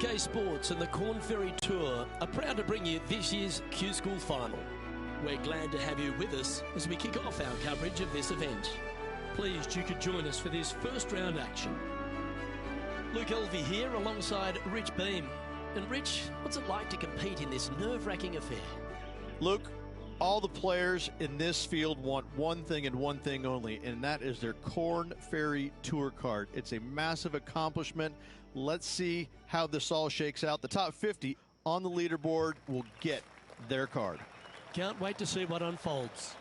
UK Sports and the Corn Ferry Tour are proud to bring you this year's Q School Final. We're glad to have you with us as we kick off our coverage of this event. Pleased you could join us for this first round action. Luke Elvey here alongside Rich Beam. And Rich, what's it like to compete in this nerve-wracking affair? Luke, all the players in this field want one thing and one thing only, and that is their Corn Ferry Tour card. It's a massive accomplishment. Let's see how this all shakes out. The top 50 on the leaderboard will get their card. Can't wait to see what unfolds.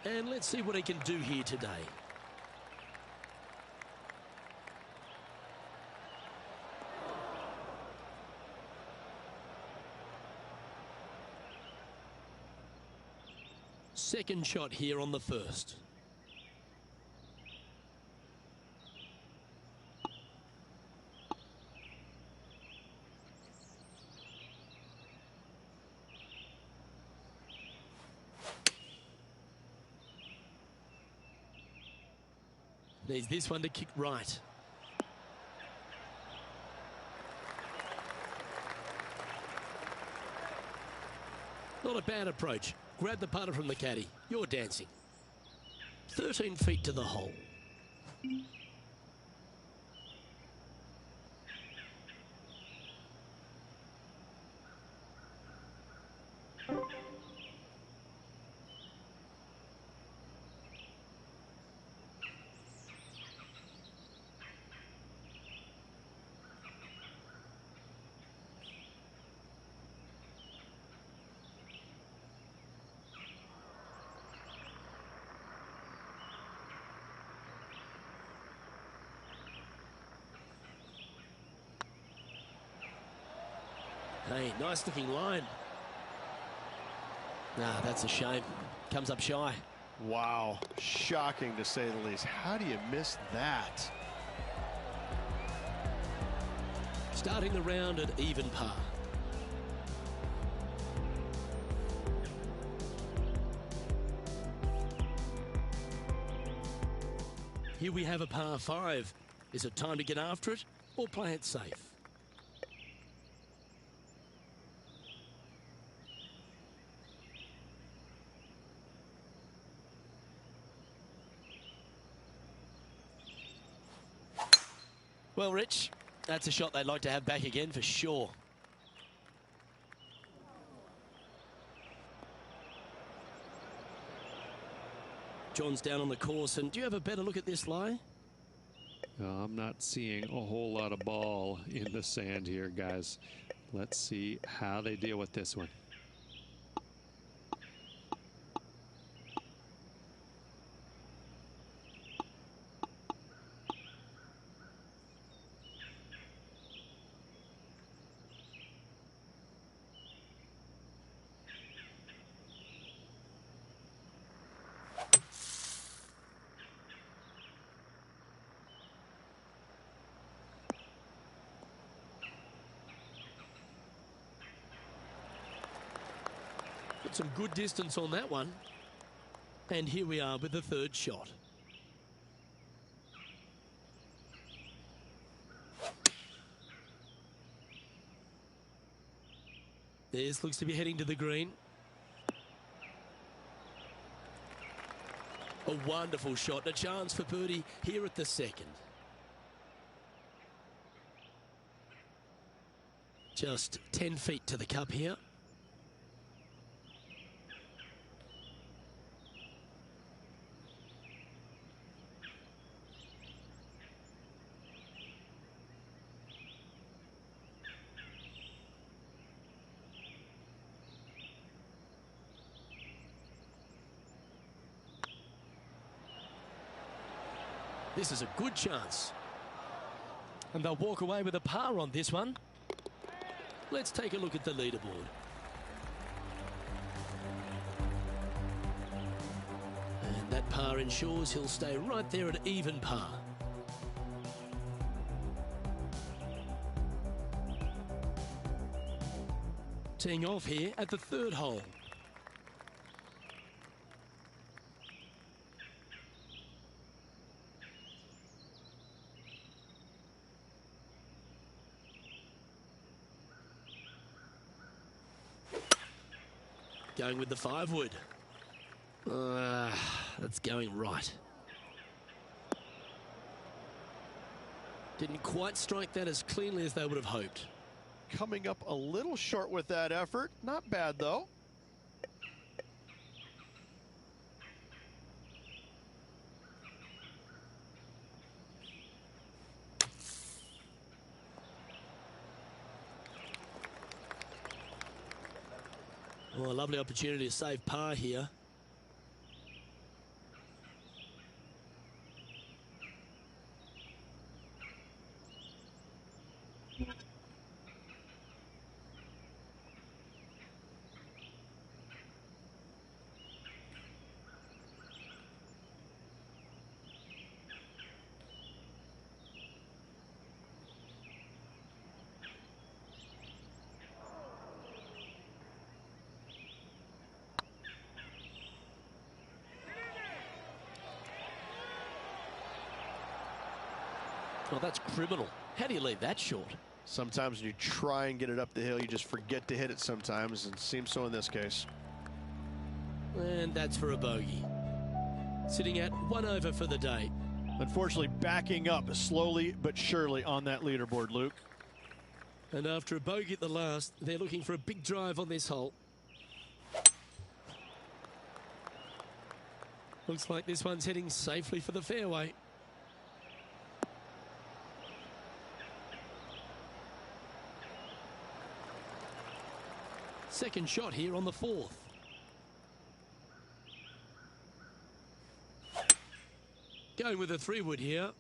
And let's see what he can do here today. Second shot here on the first. Needs this one to kick right. Not a bad approach. Grab the putter from the caddy. You're dancing. 13 feet to the hole. Hey, nice looking line. Nah, that's a shame. Comes up shy. Wow, shocking to say the least. How do you miss that? Starting the round at even par. Here we have a par 5. Is it time to get after it or play it safe? Well, Rich, that's a shot they'd like to have back again for sure. John's down on the course, and do you have a better look at this lie? I'm not seeing a whole lot of ball in the sand here, guys. Let's see how they deal with this one. Got some good distance on that one. And here we are with the third shot. This looks to be heading to the green. A wonderful shot, a chance for birdie here at the second. Just 10 feet to the cup here. This is a good chance. And they'll walk away with a par on this one. Let's take a look at the leaderboard. And that par ensures he'll stay right there at even par. Teeing off here at the third hole. Going with the 5-wood. That's going right. Didn't quite strike that as cleanly as they would have hoped. Coming up a little short with that effort. Not bad, though. Well, a lovely opportunity to save par here. Well, that's criminal. How do you leave that short? Sometimes when you try and get it up the hill, you just forget to hit it sometimes, and it seems so in this case. And that's for a bogey. Sitting at 1 over for the day. Unfortunately, backing up slowly but surely on that leaderboard, Luke. And after a bogey at the last, they're looking for a big drive on this hole. Looks like this one's heading safely for the fairway. Second shot here on the 4th. Going with a 3-wood here.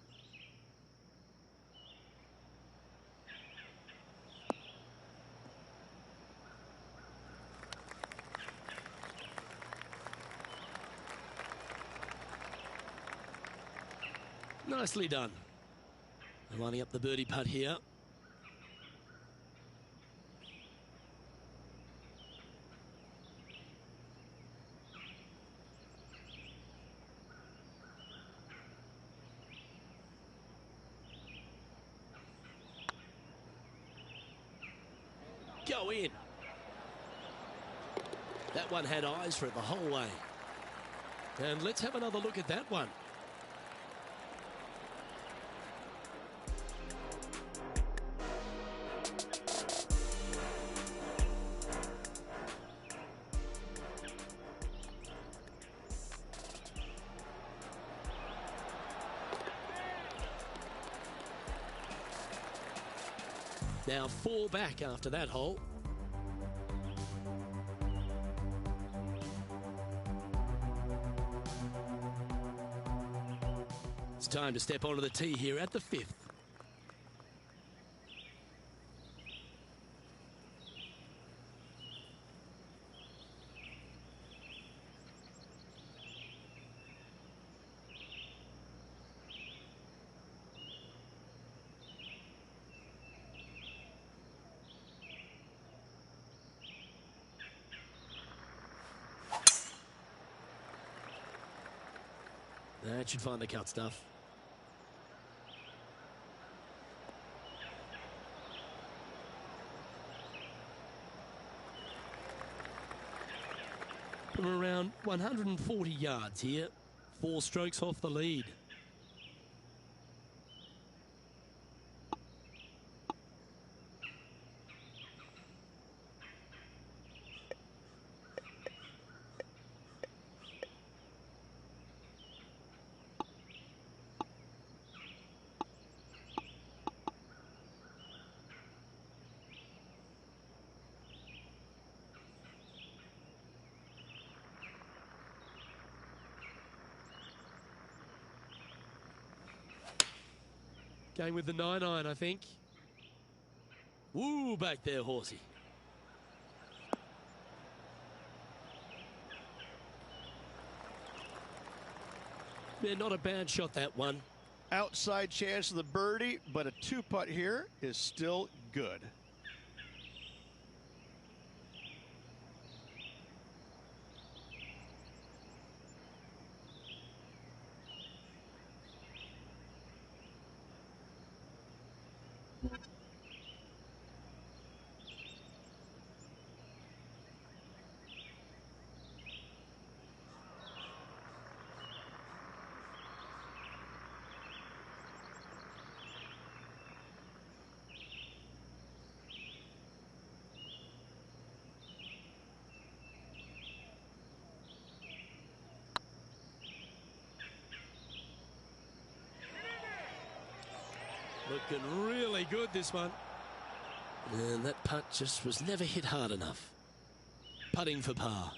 Nicely done. Lining up the birdie putt here. Go in. That one had eyes for it the whole way. And let's have another look at that one. Now 4 back after that hole. It's time to step onto the tee here at the 5th. That should find the cut stuff. From around 140 yards here, 4 strokes off the lead. Going with the 9-iron, I think. Woo, back there, Horsey. Yeah, not a bad shot, that one. Outside chance of the birdie, but a 2-putt here is still good. Looking really good, this one. And that putt just was never hit hard enough. Putting for par.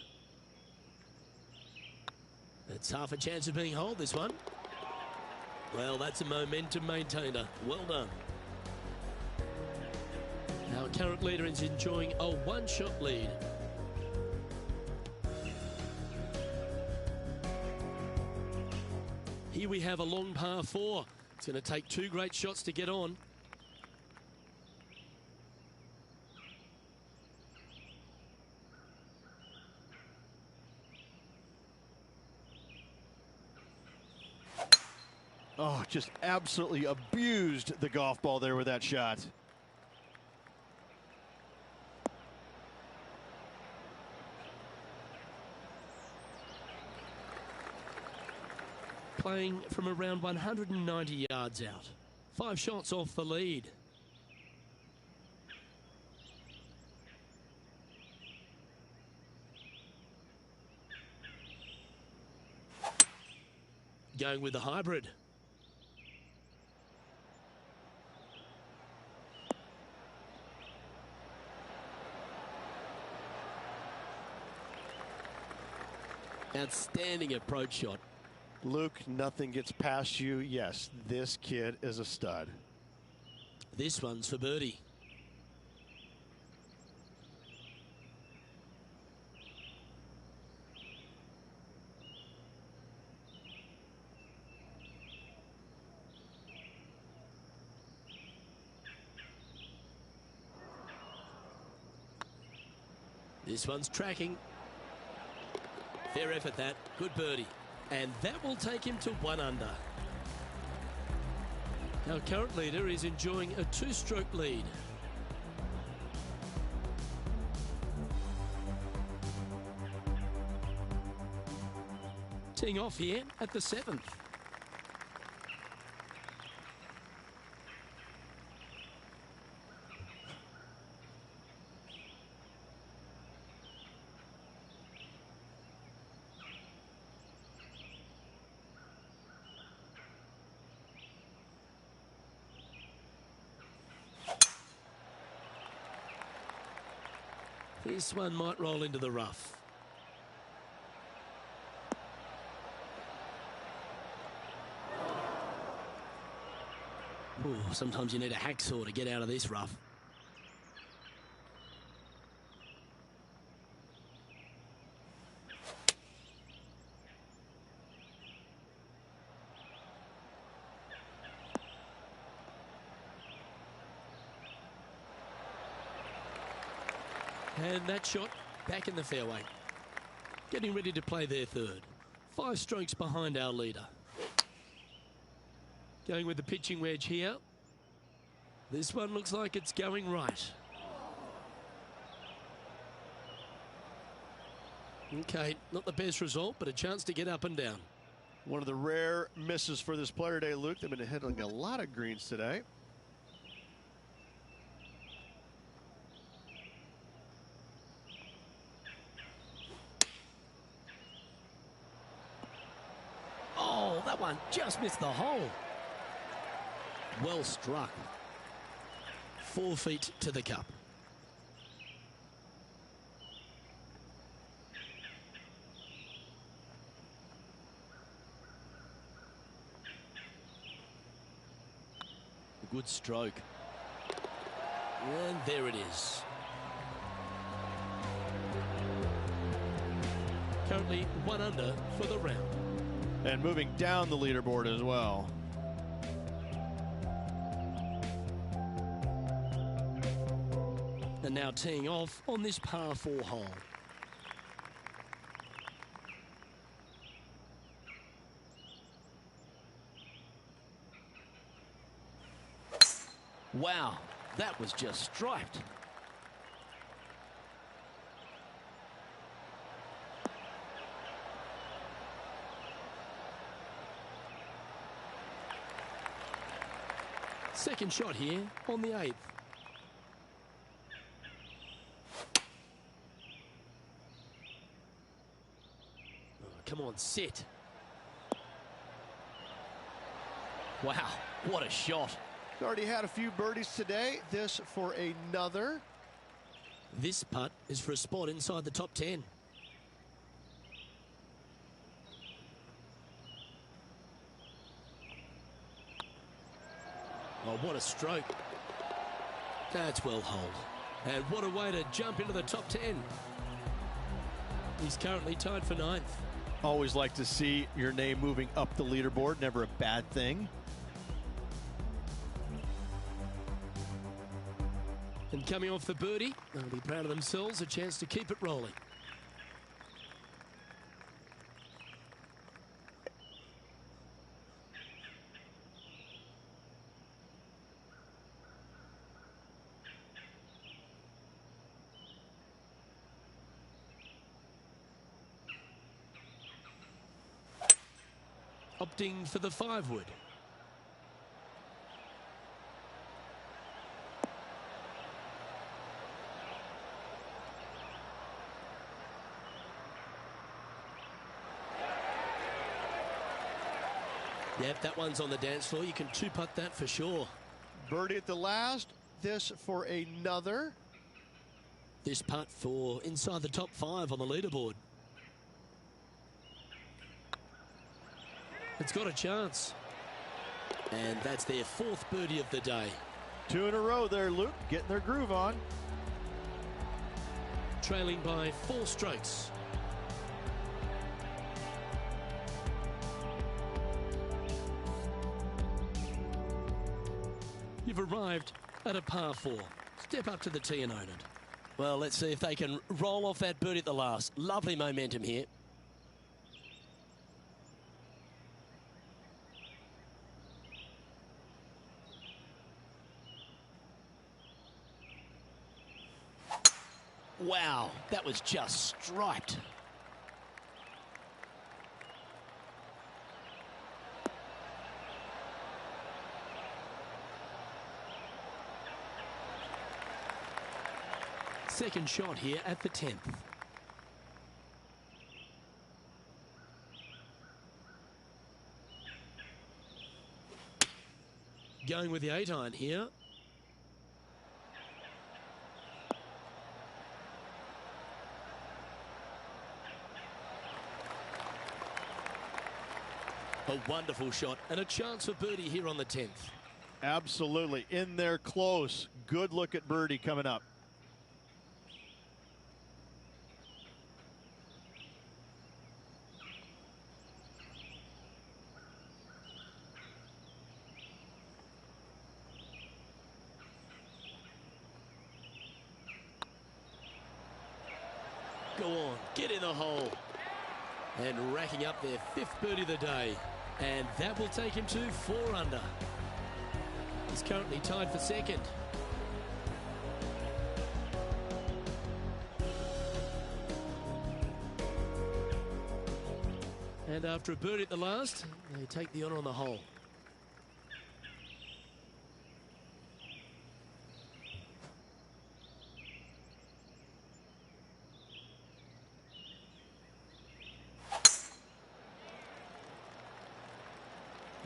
It's half a chance of being holed, this one. Well, that's a momentum maintainer. Well done. Our current leader is enjoying a one-shot lead. Here we have a long par 4. It's going to take 2 great shots to get on. Oh, just absolutely abused the golf ball there with that shot. Playing from around 190 yards out. 5 shots off the lead. Going with the hybrid. Outstanding approach shot. Luke, nothing gets past you. Yes, this kid is a stud. This one's for birdie. This one's tracking. Fair effort, that. Good birdie. And that will take him to 1 under. Our current leader is enjoying a 2-stroke lead. Teeing off here at the 7th. This one might roll into the rough. Ooh, sometimes you need a hacksaw to get out of this rough. And that shot back in the fairway. Getting ready to play their 3rd. 5 strokes behind our leader. Going with the pitching wedge here. This one looks like it's going right. Okay, not the best result, but a chance to get up and down. One of the rare misses for this player today, Luke. They've been hitting a lot of greens today. Oh, that one just missed the hole. Well struck. 4 feet to the cup. good stroke. And there it is. Currently 1 under for the round. And moving down the leaderboard as well. And now teeing off on this par 4 hole. Wow, that was just striped. Second shot here on the 8th. Oh, come on, sit. Wow, what a shot. He's already had a few birdies today. This for another. This putt is for a spot inside the top 10. Oh, what a stroke. That's well holed. And what a way to jump into the top 10. He's currently tied for 9th. Always like to see your name moving up the leaderboard. Never a bad thing. And coming off the birdie, they'll be proud of themselves. A chance to keep it rolling. Opting for the 5-wood. Yep, that one's on the dance floor. You can 2-putt that for sure. Birdie at the last. This for another. This putt for inside the top 5 on the leaderboard. It's got a chance. And that's their 4th birdie of the day. 2 in a row there, Luke. Getting their groove on. Trailing by 4 strokes. You've arrived at a par 4. Step up to the tee and own it. Well, let's see if they can roll off that birdie at the last. Lovely momentum here. Wow, that was just striped. Second shot here at the 10th. Going with the 8-iron here. A wonderful shot and a chance for birdie here on the 10th. Absolutely. In there close. Good look at birdie coming up. Go on, get in the hole. And racking up their 5th birdie of the day. And that will take him to 4 under. He's currently tied for 2nd. And after a birdie at the last, they take the honour on the hole.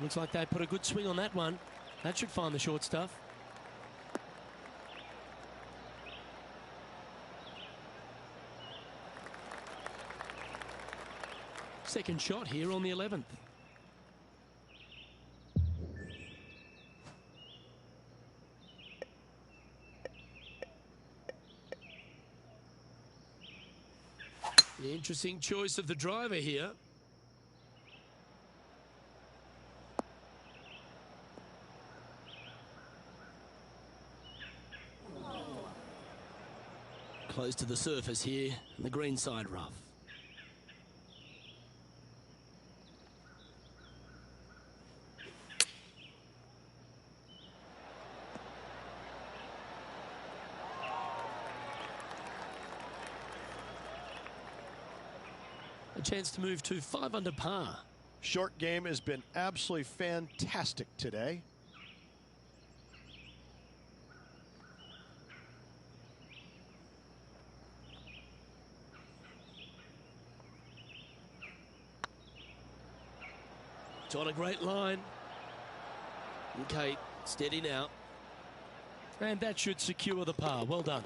Looks like they put a good swing on that one. That should find the short stuff. Second shot here on the 11th. The interesting choice of the driver here. Close to the surface here, the green side rough. A chance to move to 5 under par. Short game has been absolutely fantastic today. It's on a great line. Okay, steady now. And that should secure the par. Well done.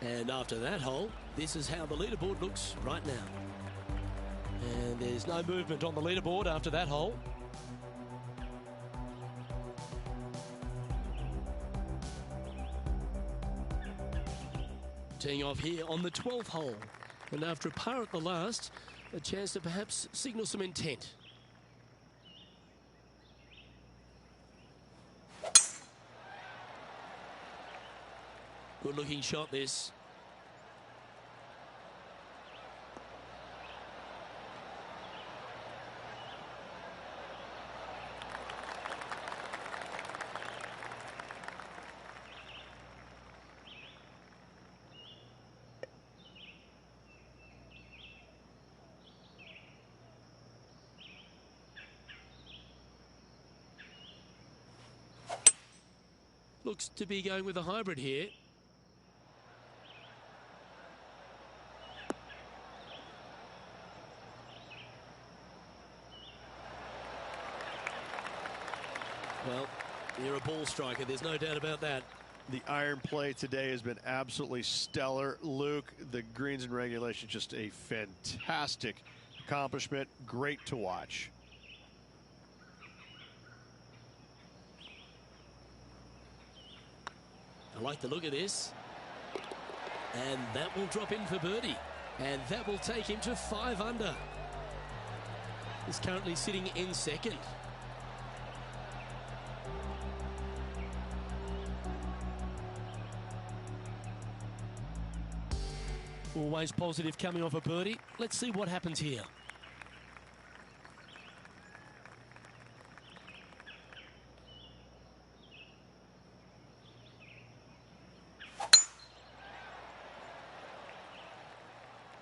And after that hole, this is how the leaderboard looks right now. And there's no movement on the leaderboard after that hole. Teeing off here on the 12th hole. And after a par at the last, a chance to perhaps signal some intent. Good looking shot this. Looks to be going with a hybrid here. Well, you're a ball striker. There's no doubt about that. The iron play today has been absolutely stellar. Luke, the greens and regulation, just a fantastic accomplishment. Great to watch. I like the look of this. And that will drop in for birdie. And that will take him to 5 under. He's currently sitting in second. Always positive coming off a birdie. Let's see what happens here.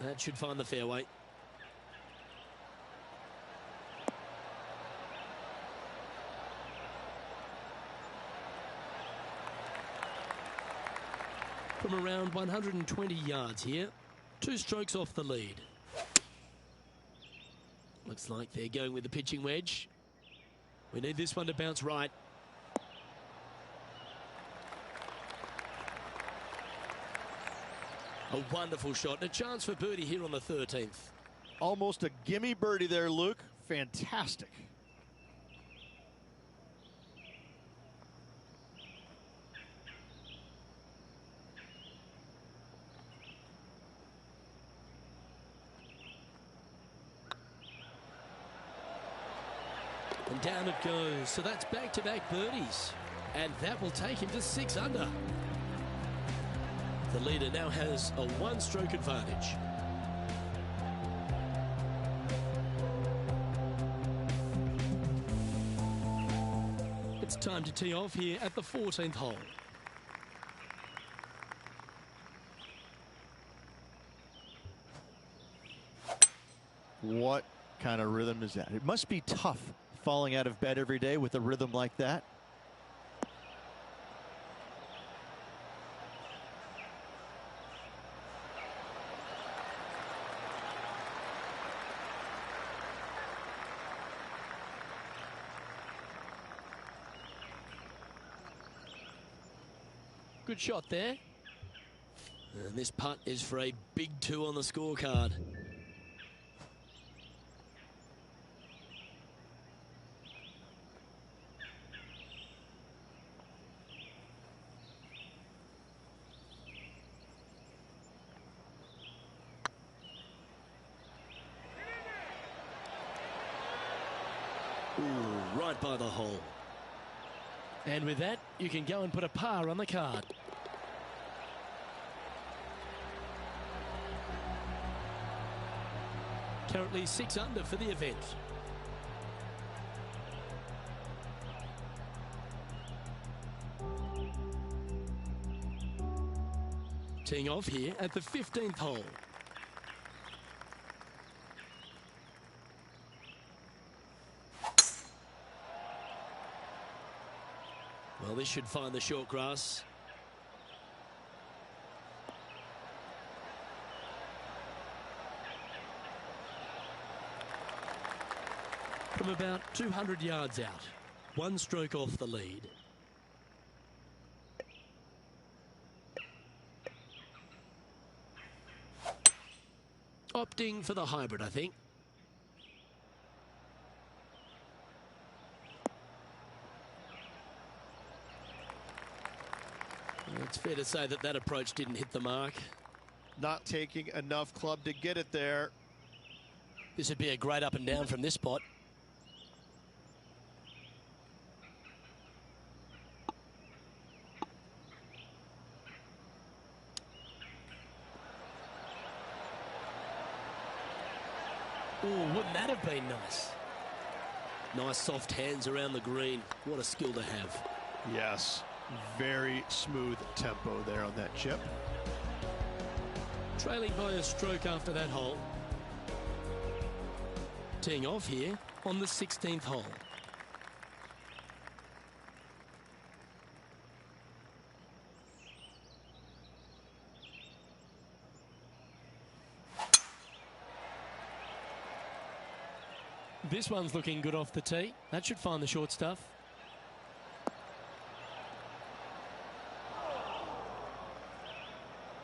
That should find the fairway. From around 120 yards here, 2 strokes off the lead. Looks like they're going with the pitching wedge. We need this one to bounce right. A wonderful shot and a chance for birdie here on the 13th. Almost a gimme birdie there, Luke. Fantastic. And down it goes. So that's back-to-back birdies. And that will take him to 6 under. The leader now has a 1-stroke advantage. It's time to tee off here at the 14th hole. What kind of rhythm is that? It must be tough falling out of bed every day with a rhythm like that. Good shot there. And this putt is for a big 2 on the scorecard. by the hole. And with that, you can go and put a par on the card. Currently 6 under for the event. Teeing off here at the 15th hole. Well, this should find the short grass. From about 200 yards out, 1 stroke off the lead. Opting for the hybrid, I think. It's fair to say that that approach didn't hit the mark. Not taking enough club to get it there. This would be a great up and down from this spot. Oh, wouldn't that have been nice? Nice soft hands around the green. What a skill to have. Yes, very smooth tempo there on that chip. Trailing by a stroke after that hole. Teeing off here on the 16th hole. This one's looking good off the tee. That should find the short stuff.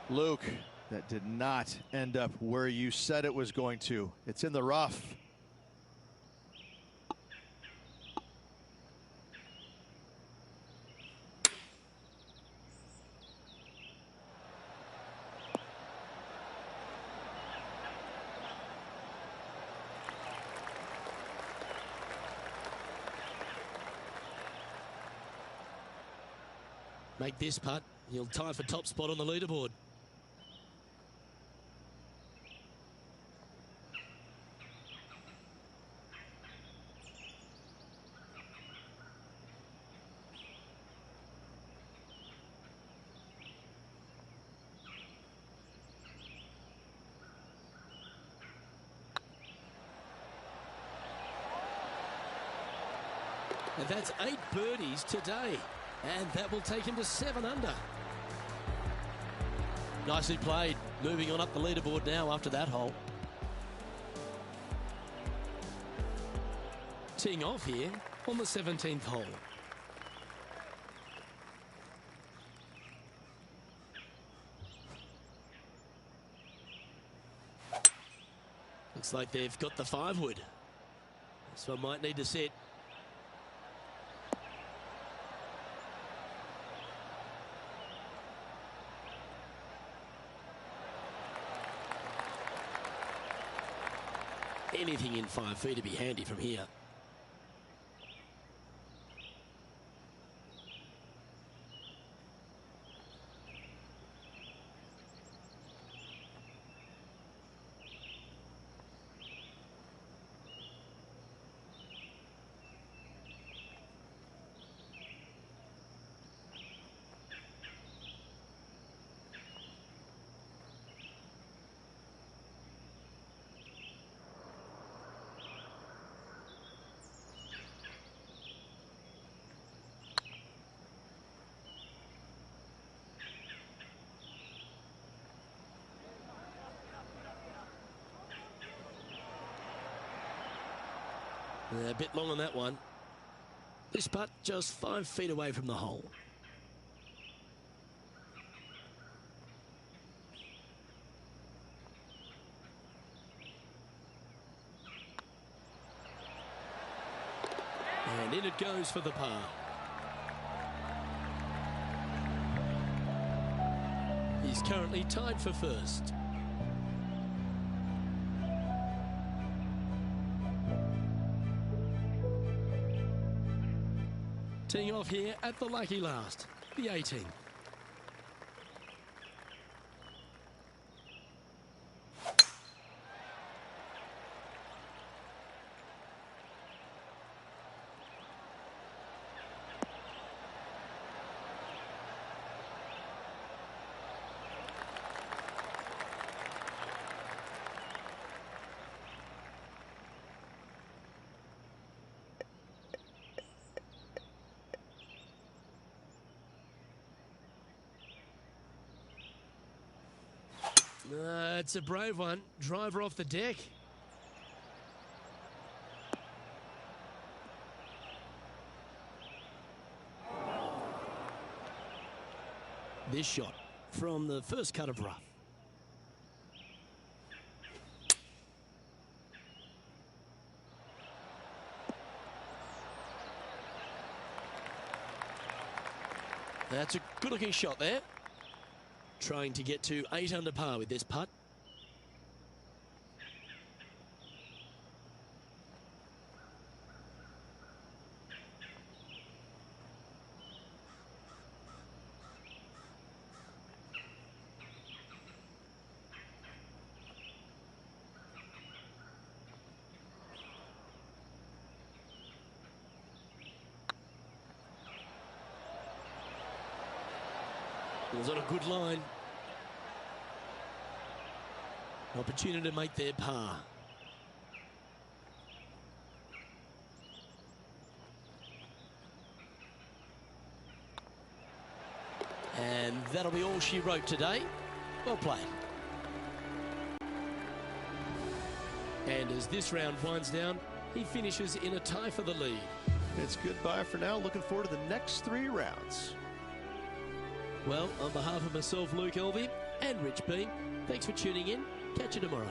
Luke, that did not end up where you said it was going to. It's in the rough. Make this putt, he'll tie for top spot on the leaderboard. And that's 8 birdies today. And that will take him to 7 under. Nicely played. Moving on up the leaderboard now after that hole. Teeing off here on the 17th hole. Looks like they've got the 5-wood. This one might need to sit. Anything in 5 feet to be handy from here. A bit long on that one. This putt just 5 feet away from the hole. And in it goes for the par. He's currently tied for first. Teeing off here at the lucky last, the 18. It's a brave one. Driver off the deck. This shot from the first cut of rough. That's a good-looking shot there. Trying to get to 8 under par with this putt. It was on a good line. Opportunity to make their par. And that'll be all she wrote today. Well played. And as this round winds down, he finishes in a tie for the lead. It's goodbye for now. Looking forward to the next 3 rounds. Well, on behalf of myself, Luke Elvy, and Rich Beem, thanks for tuning in. Catch you tomorrow.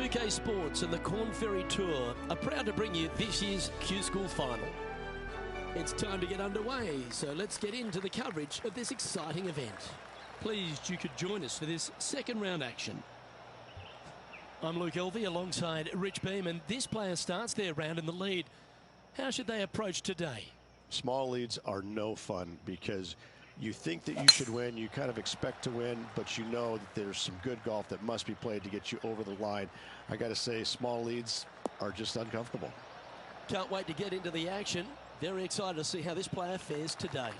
UK Sports and the Corn Ferry Tour are proud to bring you this year's Q School Final. It's time to get underway, so let's get into the coverage of this exciting event. Pleased you could join us for this second round action. I'm Luke Elvy alongside Rich Beem, and this player starts their round in the lead. How should they approach today? Small leads are no fun because you think that you should win, you kind of expect to win, but you know that there's some good golf that must be played to get you over the line. I got to say, small leads are just uncomfortable. Can't wait to get into the action. Very excited to see how this player fares today.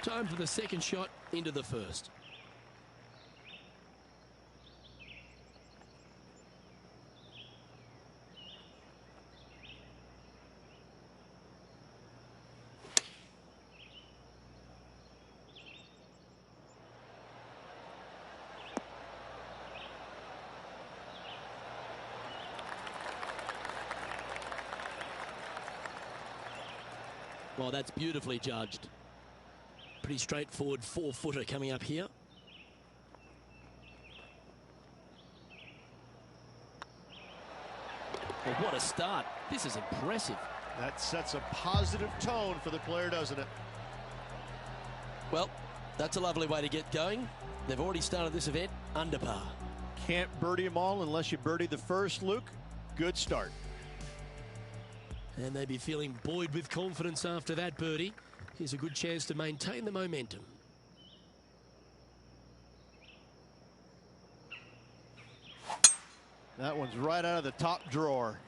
Time for the second shot into the first. Well, that's beautifully judged. Pretty straightforward 4-footer coming up here. Well, what a start. This is impressive. That sets a positive tone for the player, doesn't it? Well, that's a lovely way to get going. They've already started this event under par. Can't birdie them all unless you birdie the first, Luke. Good start. And they'd be feeling buoyed with confidence after that birdie. Here's a good chance to maintain the momentum. That one's right out of the top drawer.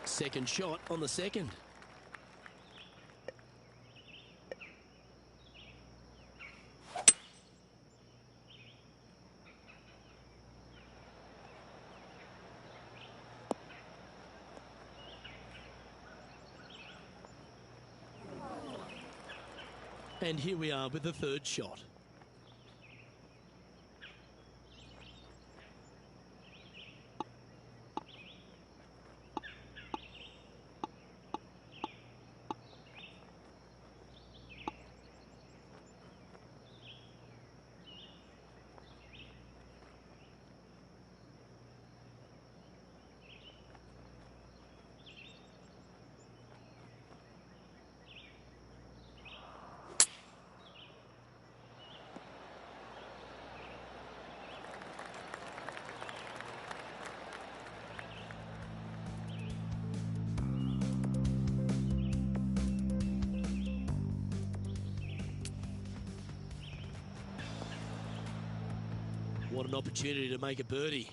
Second shot on the second. And here we are with the third shot. What an opportunity to make a birdie.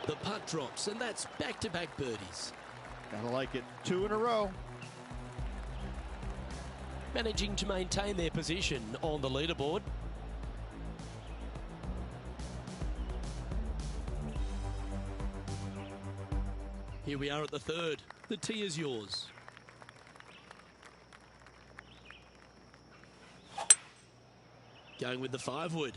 The putt drops, and that's back-to-back birdies. Gotta like it. 2 in a row. Managing to maintain their position on the leaderboard. Here we are at the third. The tee is yours. Going with the 5-wood.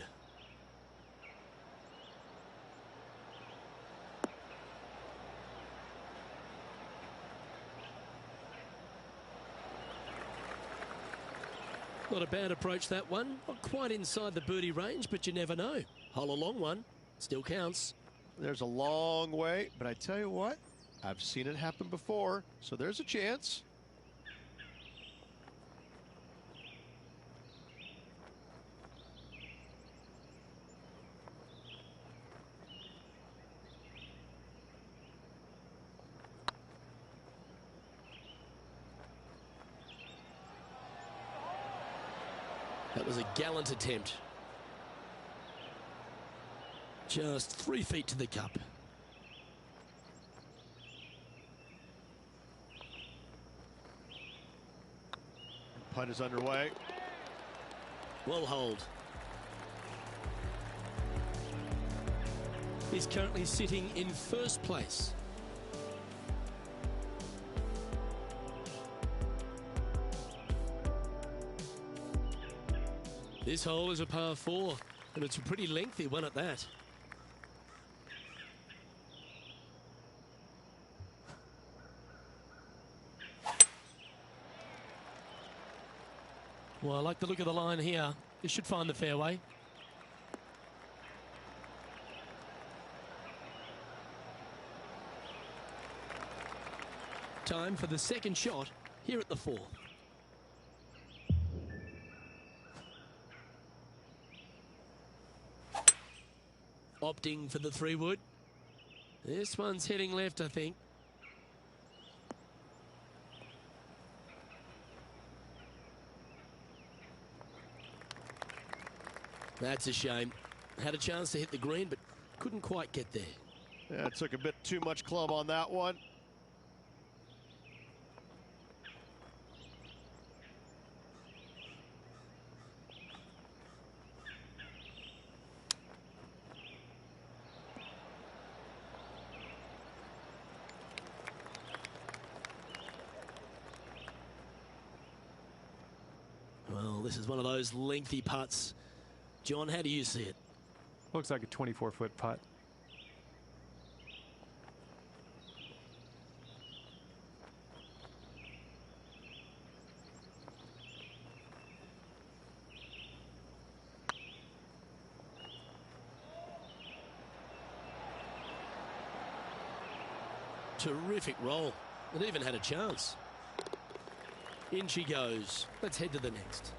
Not a bad approach, that one. Not quite inside the birdie range, but you never know. Hole a long one. Still counts. There's a long way, but I tell you what, I've seen it happen before, so there's a chance. That was a gallant attempt. Just 3 feet to the cup. Putt is underway. Well holed. He's currently sitting in first place. This hole is a par 4, and it's a pretty lengthy one at that. Well, I like the look of the line here. This should find the fairway. Time for the second shot here at the 4th. Opting for the 3-wood. This one's heading left, I think. That's a shame. Had a chance to hit the green, but couldn't quite get there. Yeah, it took a bit too much club on that one. Well, this is one of those lengthy putts. John, how do you see it? Looks like a 24-foot putt. Terrific roll. It even had a chance. In she goes. Let's head to the next.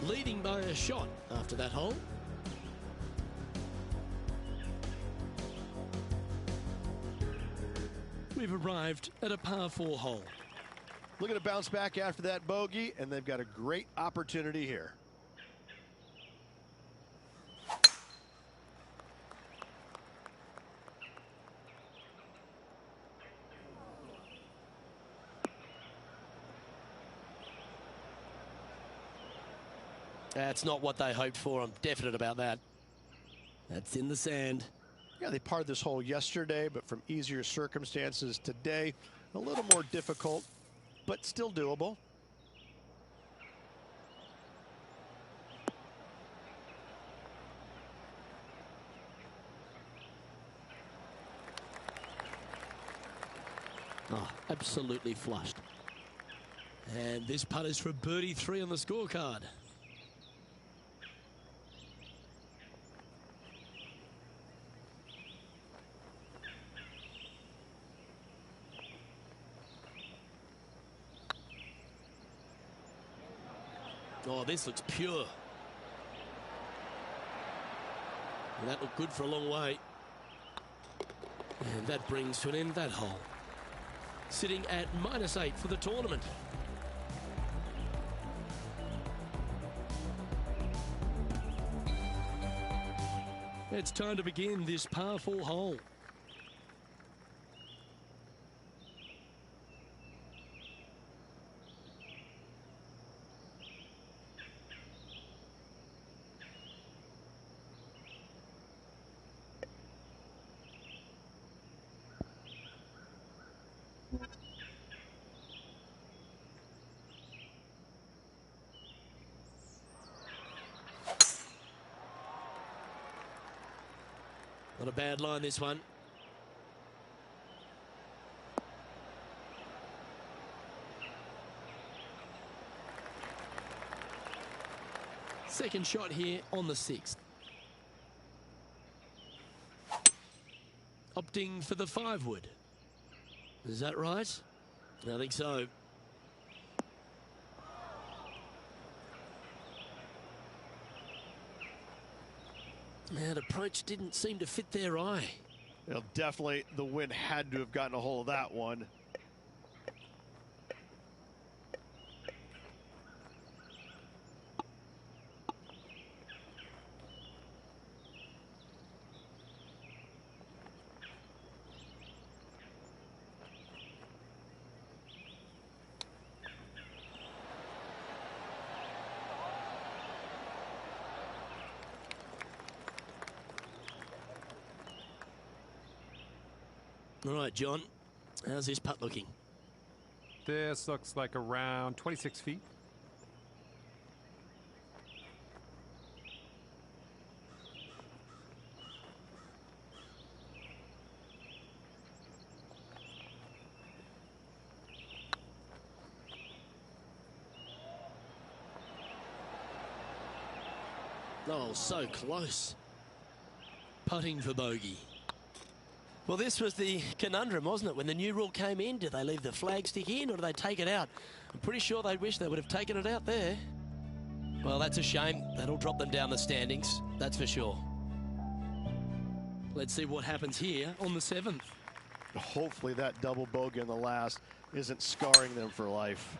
Leading by a shot after that hole. We've arrived at a par 4 hole. Looking to bounce back after that bogey, and they've got a great opportunity here. That's not what they hoped for. I'm definite about that. That's in the sand. Yeah, they parred this hole yesterday, but from easier circumstances today, a little more difficult, but still doable. Oh, absolutely flushed. And this putt is for birdie 3 on the scorecard. Oh, this looks pure. And that looked good for a long way. And that brings to an end that hole. Sitting at -8 for the tournament. It's time to begin this par 4 hole. Not a bad line, this one. Second shot here on the 6th. Opting for the 5 wood. Is that right? I think so. That approach didn't seem to fit their eye. Well, definitely the wind had to have gotten a hold of that one. All right, John, how's this putt looking? This looks like around 26 feet. Oh, so close. Putting for bogey. Well, this was the conundrum, wasn't it? When the new rule came in, do they leave the flag stick in or do they take it out? I'm pretty sure they wish they would have taken it out there. Well, that's a shame. That'll drop them down the standings, that's for sure. Let's see what happens here on the 7th. Hopefully that double bogey in the last isn't scarring them for life.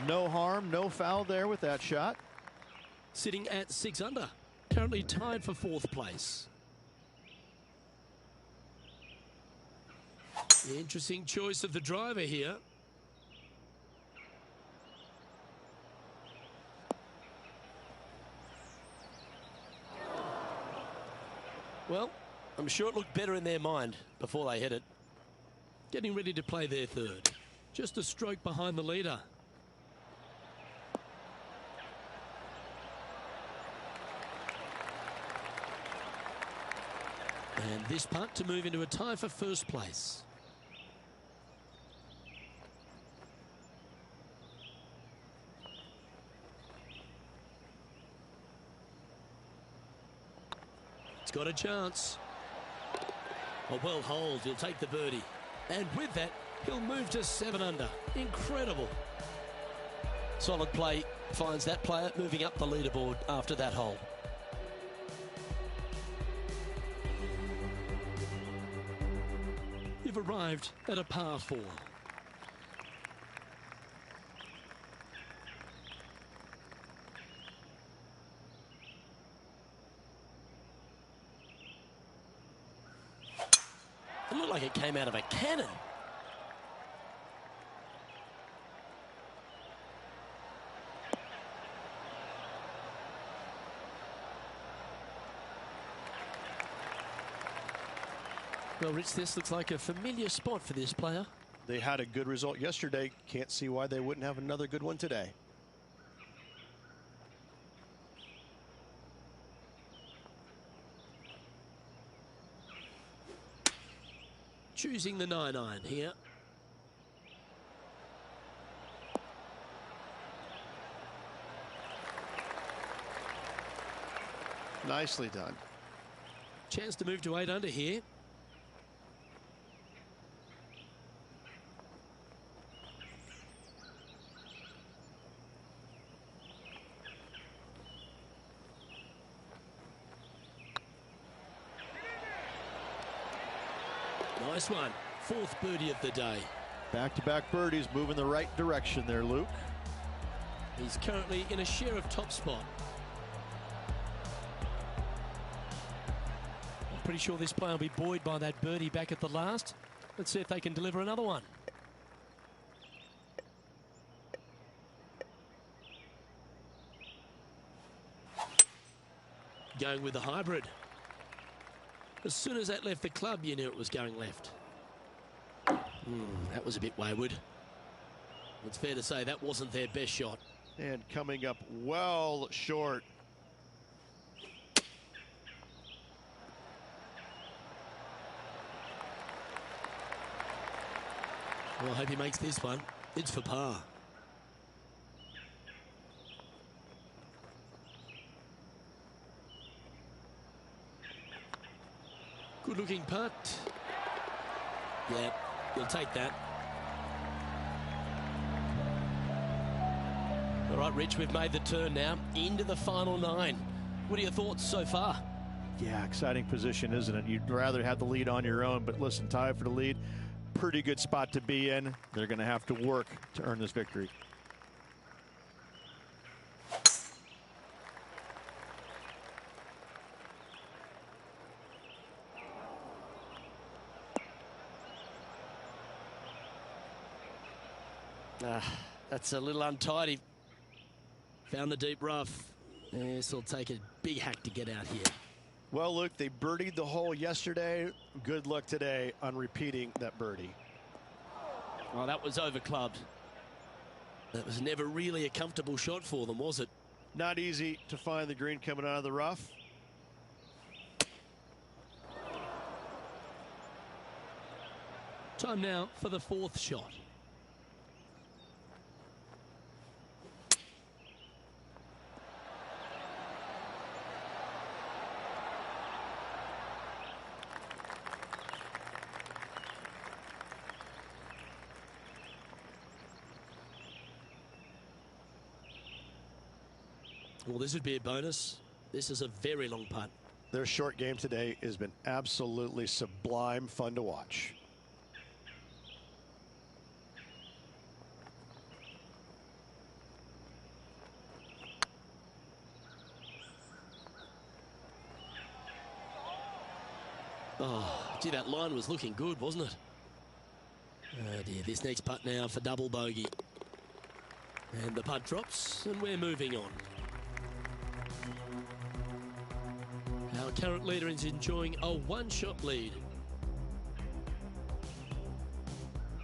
No harm, no foul there with that shot. Sitting at 6 under, currently tied for 4th place. Interesting choice of the driver here. Well, I'm sure it looked better in their mind before they hit it. Getting ready to play their 3rd. Just a stroke behind the leader. And this putt to move into a tie for 1st place. It's got a chance. A well hold. He'll take the birdie. And with that, he'll move to 7 under. Incredible. Solid play finds that player moving up the leaderboard after that hole. You've arrived at a par 4. It looked like it came out of a cannon. Well, Rich, this looks like a familiar spot for this player. They had a good result yesterday. Can't see why they wouldn't have another good one today. Choosing the 9-iron here. Nicely done. Chance to move to 8 under here. Nice one. 4th birdie of the day. Back-to-back birdies, moving the right direction there, Luke. He's currently in a share of top spot. I'm pretty sure this player will be buoyed by that birdie back at the last. Let's see if they can deliver another one. Going with the hybrid. As soon as that left the club, you knew it was going left. That was a bit wayward. It's fair to say that wasn't their best shot. And coming up well short. Well, I hope he makes this one. It's for par. Good looking putt. Yeah, you'll take that. All right, Rich, we've made the turn now into the final 9. What are your thoughts so far? Yeah, exciting position, isn't it? You'd rather have the lead on your own, but listen, tied for the lead. Pretty good spot to be in. They're going to have to work to earn this victory. That's a little untidy. Found the deep rough. This will take a big hack to get out here. Well, look, they birdied the hole yesterday. Good luck today on repeating that birdie. Oh, that was over clubbed. That was never really a comfortable shot for them, was it? Not easy to find the green coming out of the rough. Time now for the 4th shot. Well, this would be a bonus. This is a very long putt. Their short game today has been absolutely sublime fun to watch. Oh, gee, that line was looking good, wasn't it? Oh dear, this next putt now for double bogey. And the putt drops, and we're moving on. Our current leader is enjoying a 1-shot lead.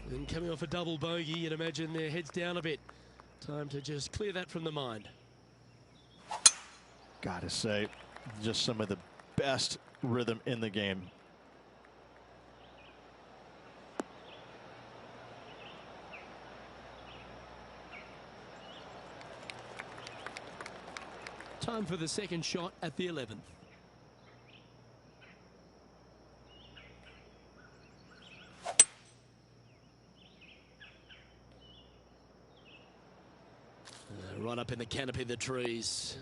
And coming off a double bogey, you'd imagine their heads down a bit. Time to just clear that from the mind. Gotta say, just some of the best rhythm in the game. Time for the second shot at the 11th. Right up in the canopy of the trees.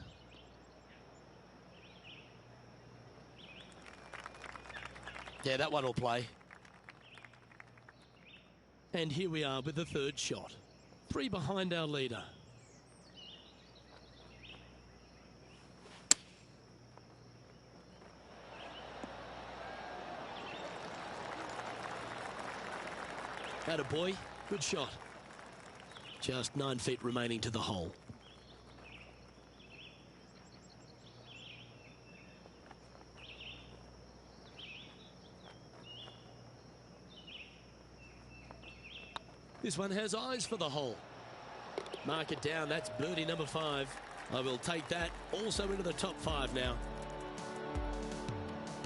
Yeah, that one will play. And here we are with the third shot. 3 behind our leader. Attaboy, good shot. Just 9 feet remaining to the hole. This one has eyes for the hole. Mark it down, that's birdie number 5. I will take that also into the top 5 now.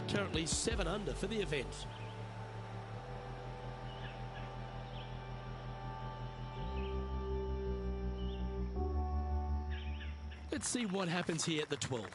Currently 7 under for the event. Let's see what happens here at the 12th.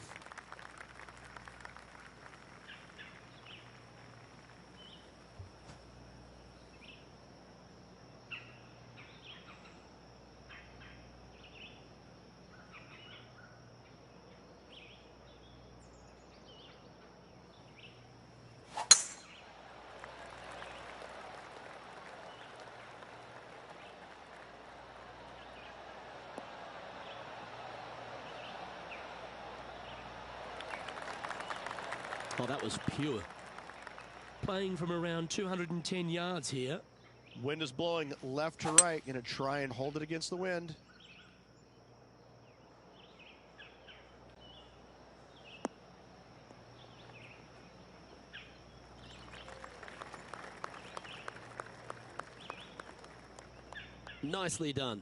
Oh, that was pure. Playing from around 210 yards here. Wind is blowing left to right. Going to try and hold it against the wind. Nicely done.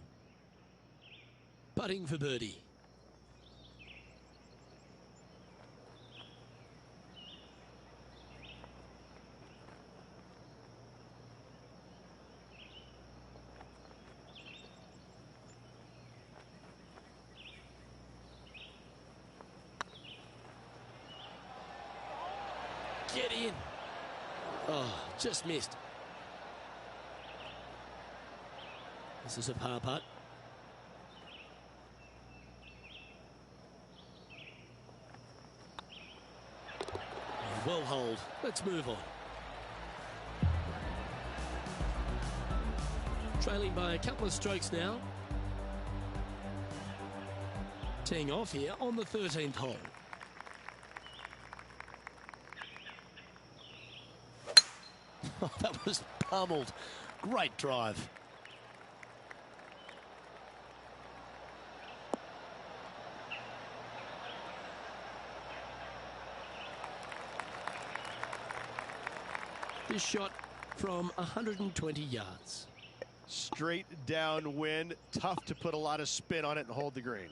Putting for birdie. Get in. Oh, just missed. This is a par putt. Well holed. Let's move on. Trailing by a couple of strokes now. Teeing off here on the 13th hole. Oh, that was pummeled. Great drive. This shot from 120 yards. Straight downwind. Tough to put a lot of spin on it and hold the green.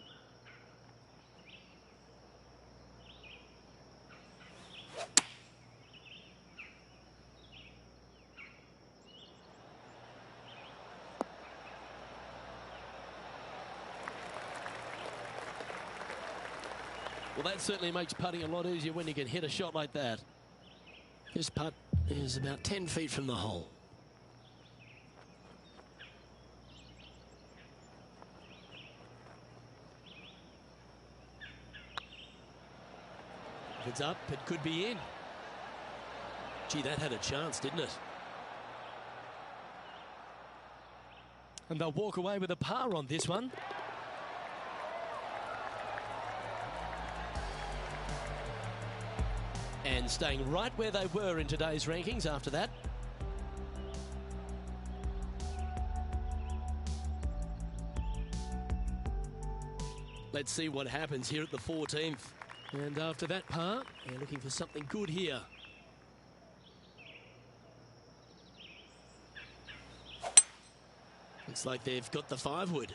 Well, that certainly makes putting a lot easier when you can hit a shot like that. This putt is about 10 feet from the hole. If it's up, it could be in. Gee, that had a chance, didn't it? And they'll walk away with a par on this one. And staying right where they were in today's rankings after that. Let's see what happens here at the 14th. And after that par, they're looking for something good here. Looks like they've got the 5-wood.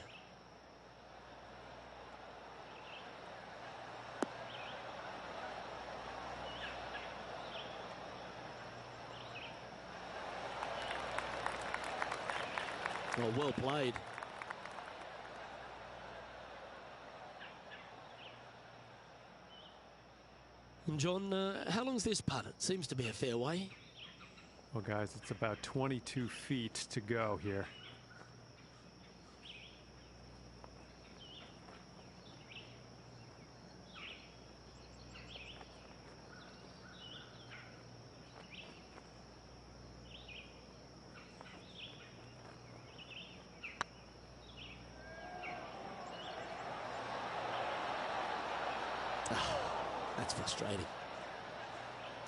Oh, well played. And John, how long's this putt? It seems to be a fair way. Well, guys, it's about 22 feet to go here. That's frustrating.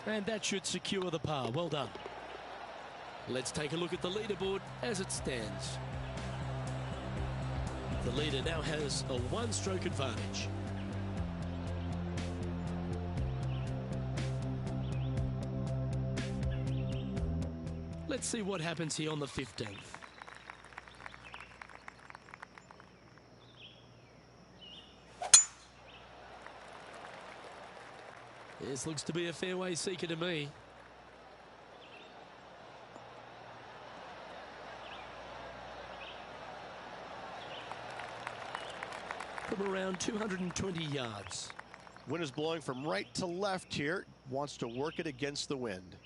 And that should secure the par. Well done. Let's take a look at the leaderboard as it stands. The leader now has a one-stroke advantage. Let's see what happens here on the 15th. This looks to be a fairway seeker to me. From around 220 yards. Wind is blowing from right to left here. Wants to work it against the wind.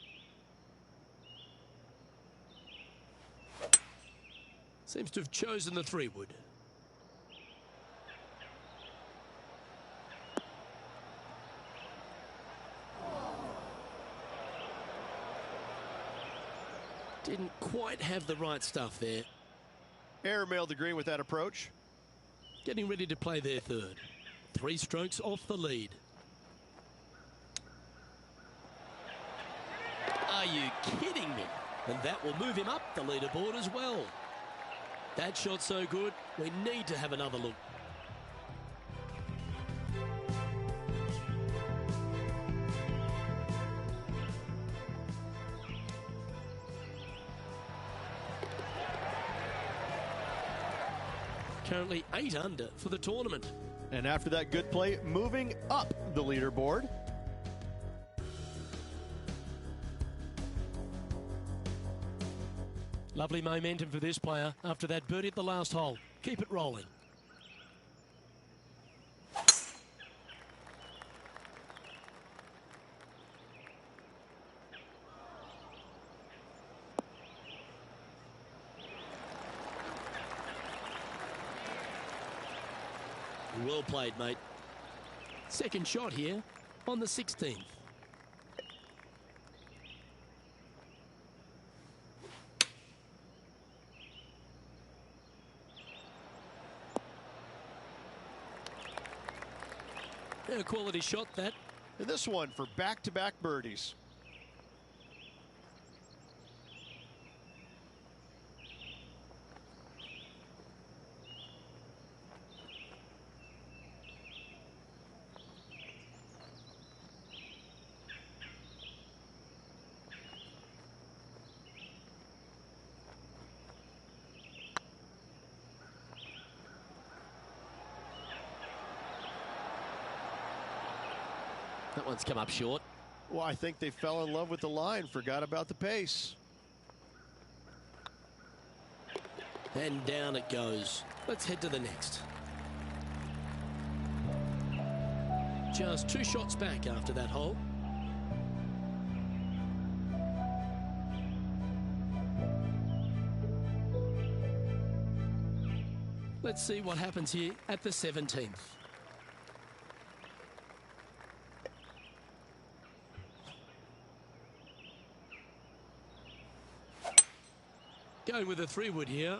Seems to have chosen the 3-wood. Didn't quite have the right stuff there. Airmailed the green with that approach. Getting ready to play their third. 3 strokes off the lead. Are you kidding me? And that will move him up the leaderboard as well. That shot so good, we need to have another look. Currently 8 under for the tournament. And after that good play, moving up the leaderboard. Lovely momentum for this player after that birdie at the last hole. Keep it rolling. Well played, mate. Second shot here on the 16th. A quality shot, that. And this one for back-to-back birdies. That one's come up short. Well, I think they fell in love with the line, forgot about the pace. And down it goes. Let's head to the next. Just 2 shots back after that hole. Let's see what happens here at the 17th. Going with a 3-wood here.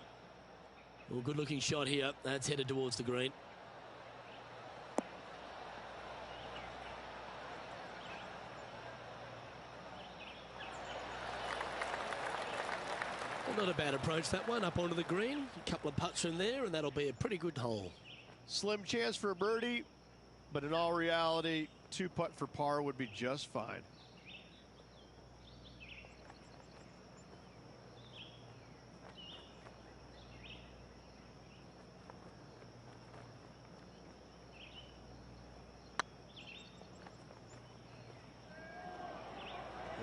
Well, good looking shot here. That's headed towards the green. Well, not a bad approach, that one, up onto the green. A couple of putts from there, and that'll be a pretty good hole. Slim chance for a birdie, but in all reality, 2-putt for par would be just fine.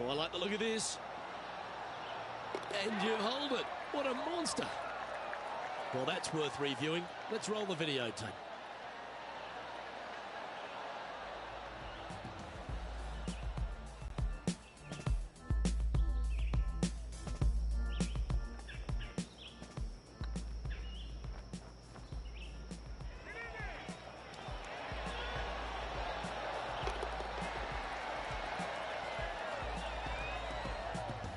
Oh, I like the look of this. And you hold it. What a monster. Well, that's worth reviewing. Let's roll the videotape.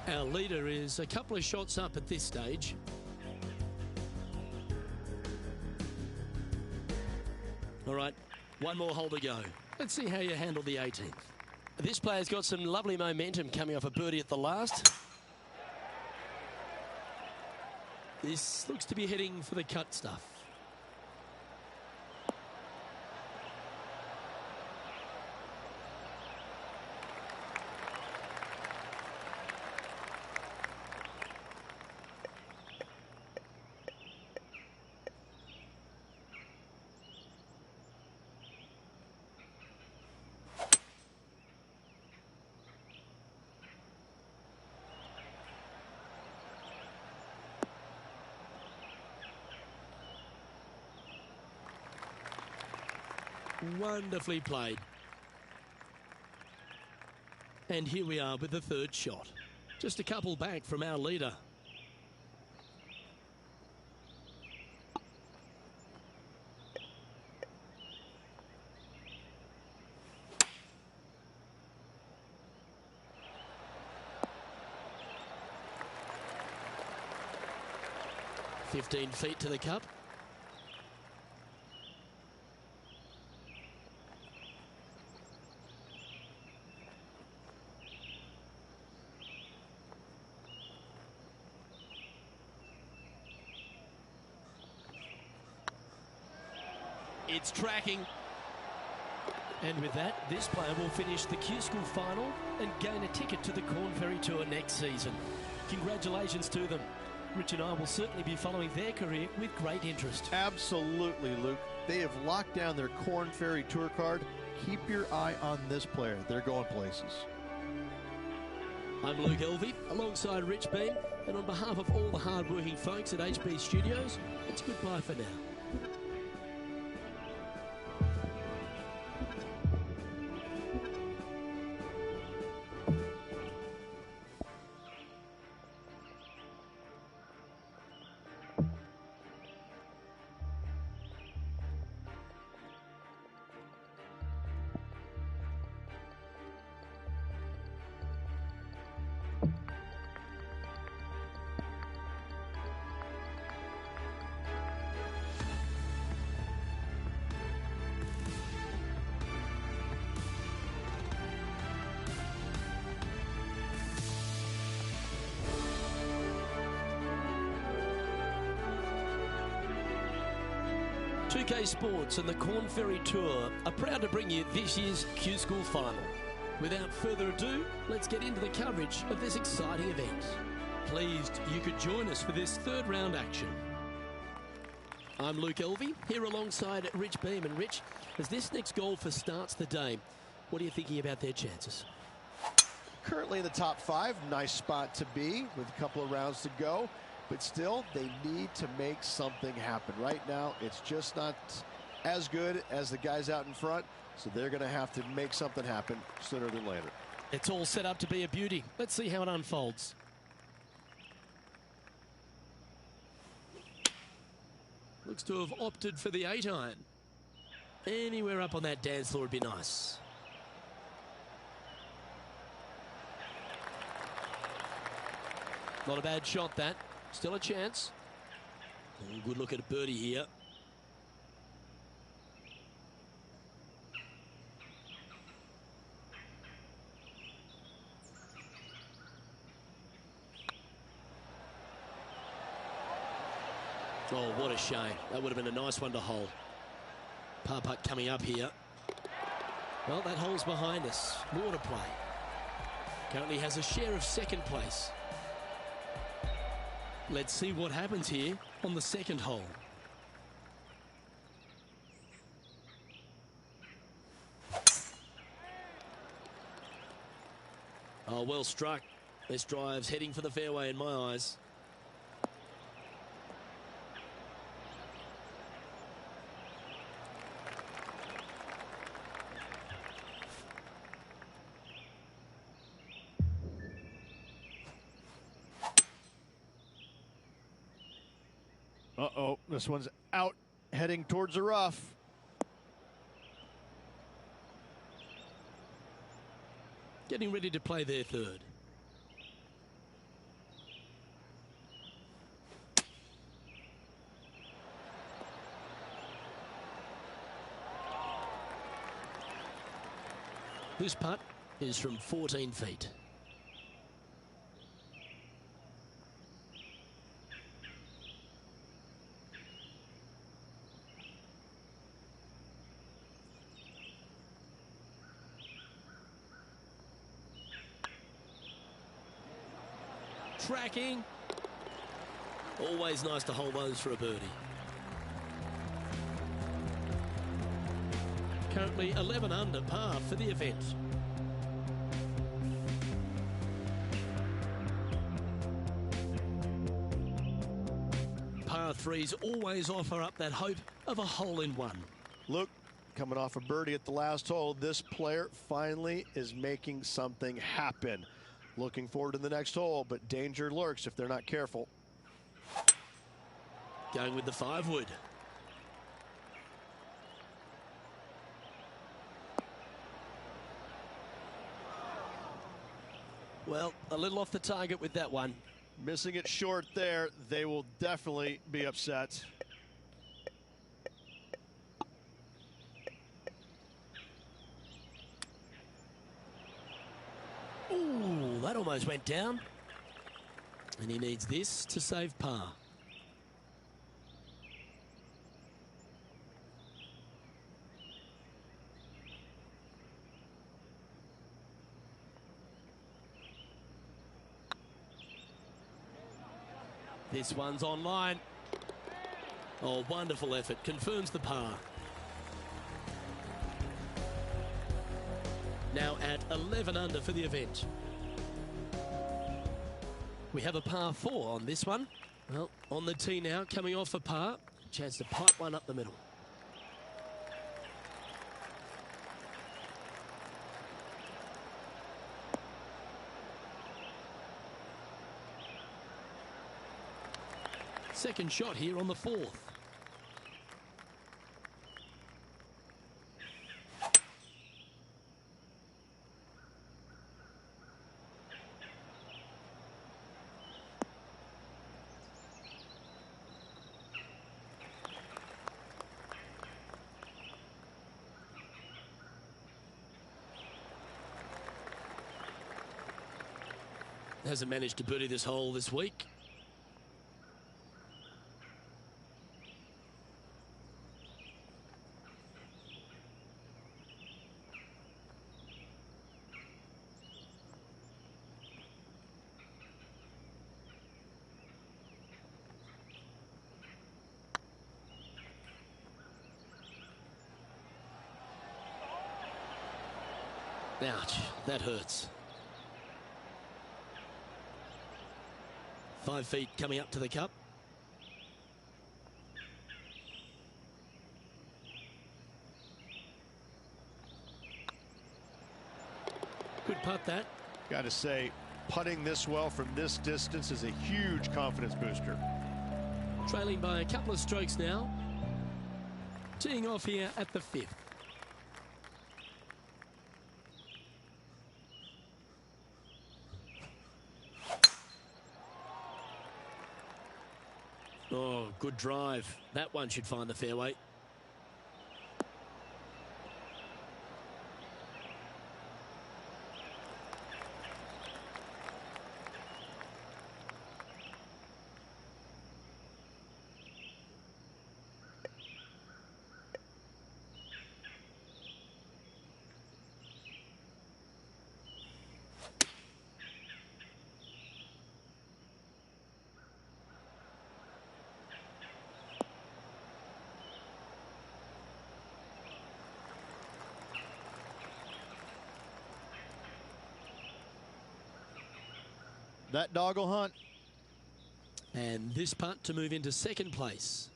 Our leader is a couple of shots up at this stage. All right, one more hole to go. Let's see how you handle the 18th. This player's got some lovely momentum coming off a birdie at the last. This looks to be heading for the cut stuff. Wonderfully played. And here we are with the third shot. Just a couple back from our leader. "15 feet to the cup. It's tracking. And with that, this player will finish the Q School final and gain a ticket to the Corn Ferry Tour next season. Congratulations to them. Rich and I will certainly be following their career with great interest. Absolutely, Luke. They have locked down their Corn Ferry Tour card. Keep your eye on this player. They're going places. I'm Luke Elvey, alongside Rich Beam, and on behalf of all the hard-working folks at HB Studios, it's goodbye for now. UK Sports and the Corn Ferry Tour are proud to bring you this year's Q School final. Without further ado, let's get into the coverage of this exciting event. Pleased you could join us for this third round action. I'm Luke Elvey, here alongside Rich Beam. And Rich, as this next golfer starts the day, what are you thinking about their chances? Currently in the top 5, nice spot to be with a couple of rounds to go. But still, they need to make something happen. Right now, it's just not as good as the guys out in front, so they're going to have to make something happen sooner than later. It's all set up to be a beauty. Let's see how it unfolds. Looks to have opted for the 8-iron. Anywhere up on that dance floor would be nice. Not a bad shot, that. Still a chance. Good look at a birdie here. Oh, what a shame. That would have been a nice one to hole. Par putt coming up here. Well, that hole's behind us. More to play. Currently has a share of second place. Let's see what happens here on the second hole. Oh, well struck. This drive's heading for the fairway in my eyes. Uh-oh, this one's out, heading towards the rough. Getting ready to play their third. This putt is from 14 feet. Tracking. Always nice to hold those for a birdie. Currently 11 under par for the event. Par threes always offer up that hope of a hole-in-one. Luke, coming off a birdie at the last hole, this player finally is making something happen. Looking forward to the next hole, but danger lurks if they're not careful. Going with the 5-wood. Well, a little off the target with that one. Missing it short there, they will definitely be upset. Ooh, that almost went down. And he needs this to save par. This one's online. Oh, wonderful effort. Confirms the par. Now at 11 under for the event. We have a par 4 on this one. Well, on the tee now, coming off a par. Chance to pipe one up the middle. Second shot here on the 4th. Hasn't managed to birdie this hole this week. Ouch, that hurts. 5 feet coming up to the cup. Good putt that. Got to say, putting this well from this distance is a huge confidence booster. Trailing by a couple of strokes now. Teeing off here at the 5th. Oh, good drive. That one should find the fairway. That dog will hunt. And this putt to move into second place.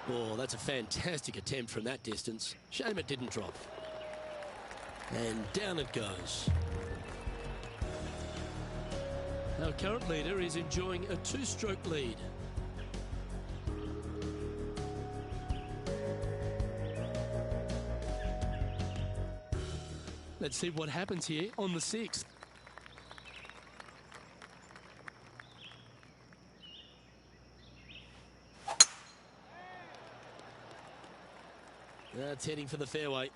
Oh, that's a fantastic attempt from that distance. Shame it didn't drop. And down it goes. Our current leader is enjoying a 2-stroke lead. Let's see what happens here on the 6th. That's heading for the fairway.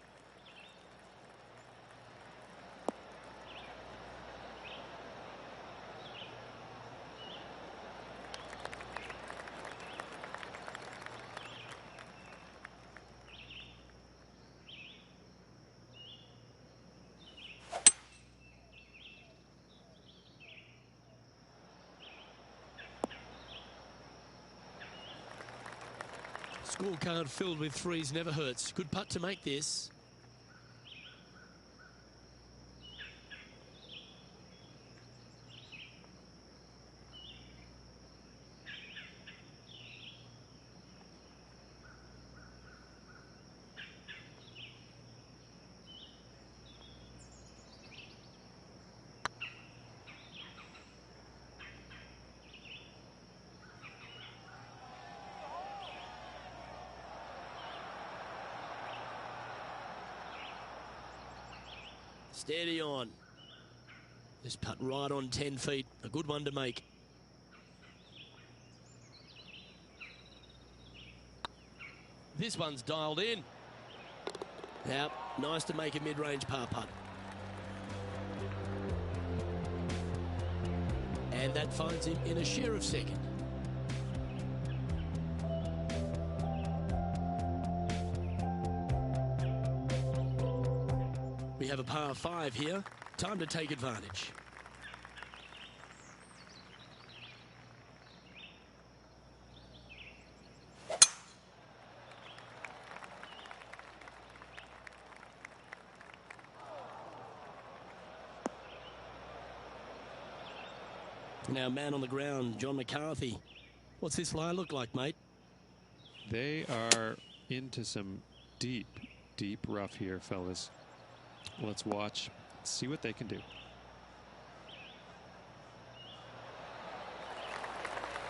Scorecard filled with threes never hurts. Good putt to make this. Steady on. This putt right on 10 feet. A good one to make. This one's dialed in. Now, nice to make a mid-range par putt. And that finds him in a share of second. We have a par 5 here. Time to take advantage. Now, man on the ground, John McCarthy. What's this lie look like, mate? They are into some deep, deep rough here, fellas. Let's watch, see what they can do.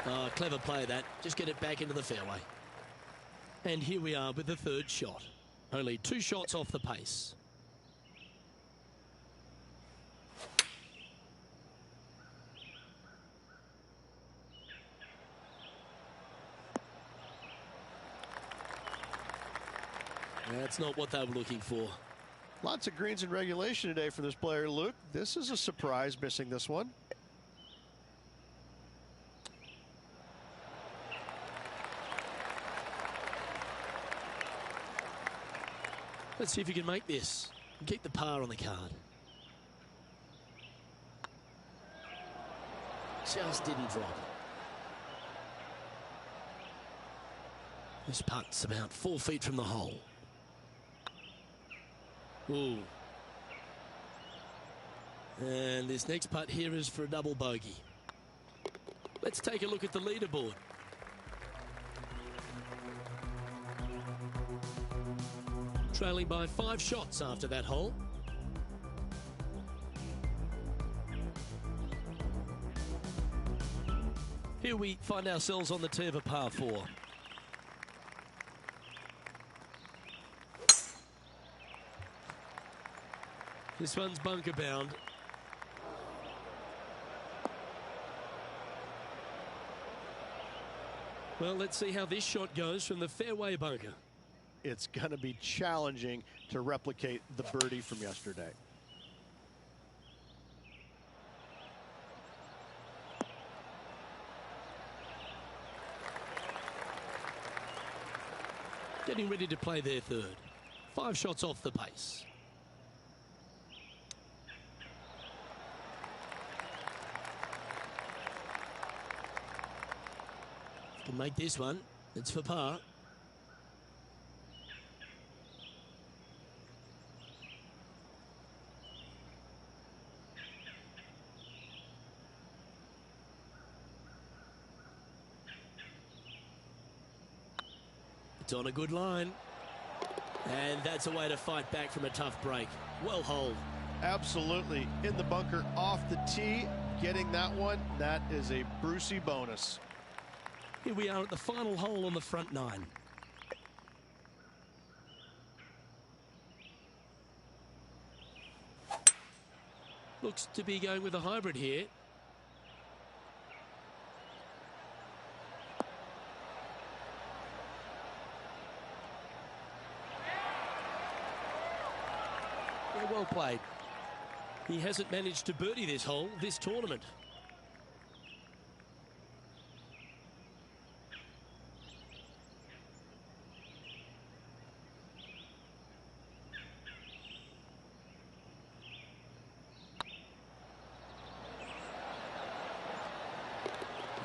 Oh, clever play that. Just get it back into the fairway. And here we are with the third shot. Only 2 shots off the pace. That's not what they were looking for. Lots of greens in regulation today for this player, Luke. This is a surprise, missing this one. Let's see if you can make this and keep the par on the card. Just didn't drop. This putt's about 4 feet from the hole. Ooh. And this next putt here is for a double bogey. Let's take a look at the leaderboard. Trailing by 5 shots after that hole. Here we find ourselves on the tee of a par 4. This one's bunker bound. Well, let's see how this shot goes from the fairway bunker. It's going to be challenging to replicate the birdie from yesterday. Getting ready to play their third. 5 shots off the pace. Can make this one. It's for par. It's on a good line. And that's a way to fight back from a tough break. Well holed. Absolutely. In the bunker off the tee. Getting that one, that is a Brucey bonus. Here we are at the final hole on the front 9. Looks to be going with a hybrid here. Yeah, well played. He hasn't managed to birdie this hole this tournament.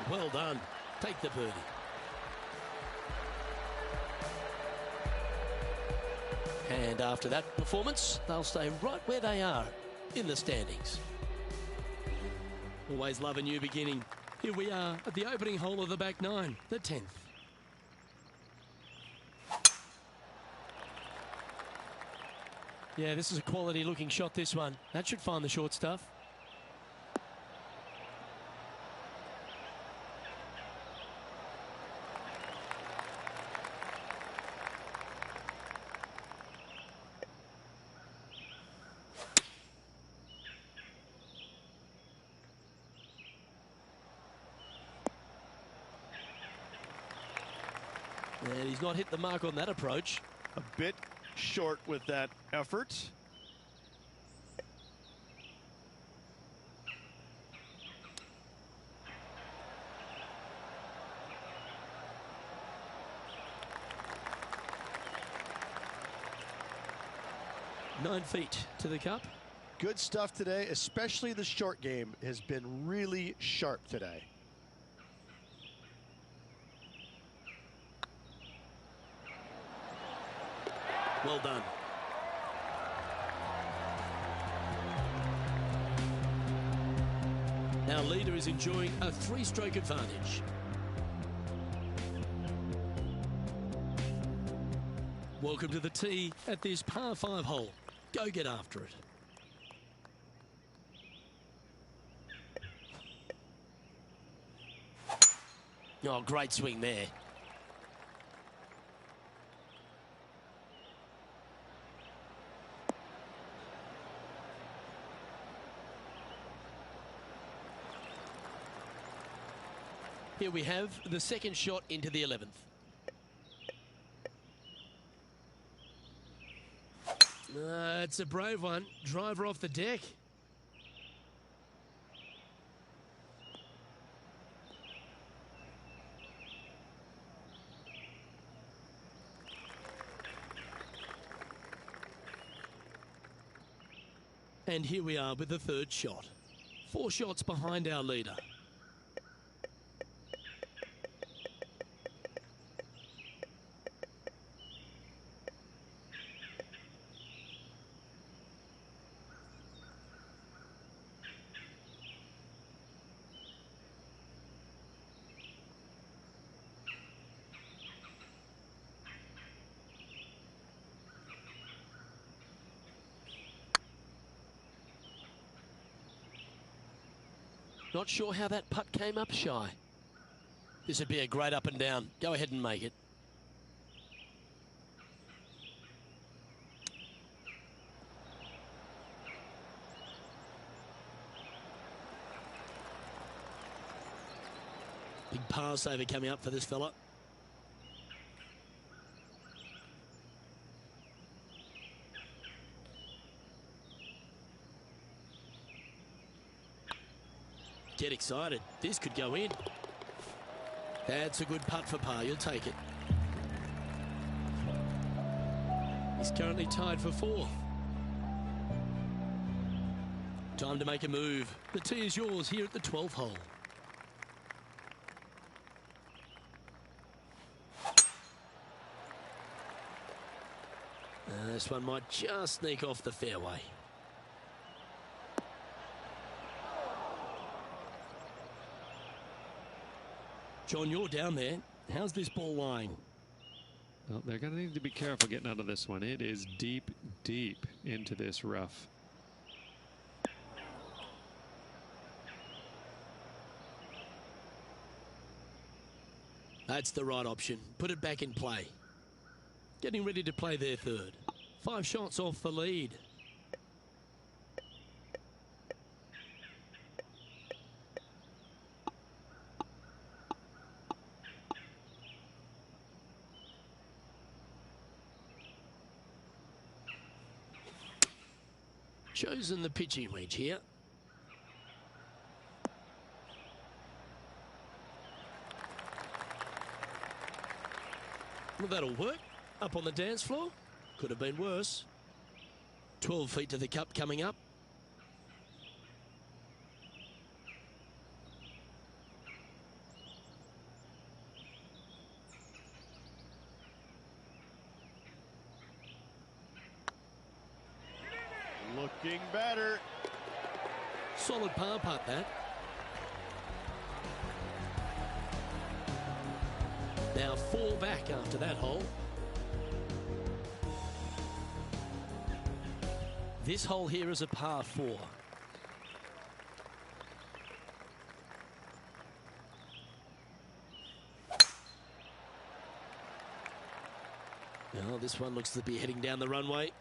Well done. Take the birdie. And after that performance, they'll stay right where they are in the standings. Always love a new beginning. Here we are at the opening hole of the back nine, the 10th. Yeah, this is a quality looking shot, this one. That should find the short stuff. And he's not hit the mark on that approach. A bit short with that effort. Nine feet to the cup. Good stuff today, especially the short game has been really sharp today. Well done. Our leader is enjoying a three-stroke advantage. Welcome to the tee at this par 5 hole. Go get after it. Oh, great swing there. Here we have the second shot into the 11th. It's a brave one. Driver off the deck. And here we are with the third shot. 4 shots behind our leader. Not sure how that putt came up shy. This would be a great up and down. Go ahead and make it. Big par saver coming up for this fella. Get excited. This could go in. That's a good putt for par. You'll take it. He's currently tied for 4th. Time to make a move. The tee is yours here at the 12th hole. This one might just sneak off the fairway. John, you're down there. How's this ball lying? Well, they're going to need to be careful getting out of this one. It is deep, deep into this rough. That's the right option. Put it back in play. Getting ready to play their third. 5 shots off the lead. chosen the pitching wedge here. Well, that'll work. Up on the dance floor. Could have been worse. 12 feet to the cup coming up. Looking better. Solid par putt, that. Now 4 back after that hole. This hole here is a par 4. Now this one looks to be heading down the runway.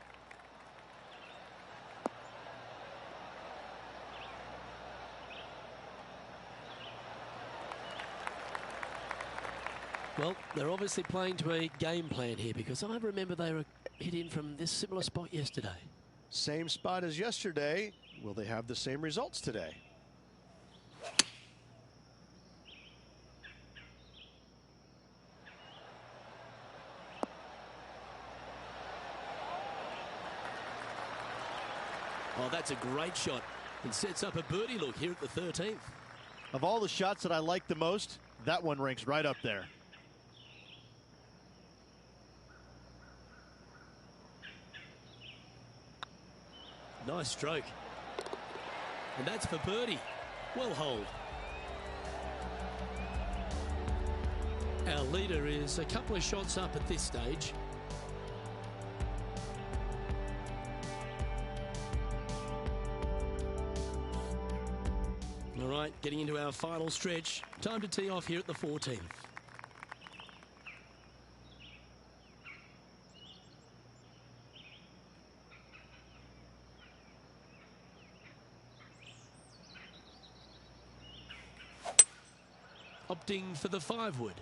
Well, they're obviously playing to a game plan here, because I remember they were hit in from this similar spot yesterday. Same spot as yesterday. Will they have the same results today? Oh, that's a great shot. And sets up a birdie look here at the 13th. Of all the shots that I like the most, that one ranks right up there. Nice stroke. And that's for birdie. Well holed. Our leader is a couple of shots up at this stage. All right, getting into our final stretch. Time to tee off here at the 14th. Opting for the 5-wood.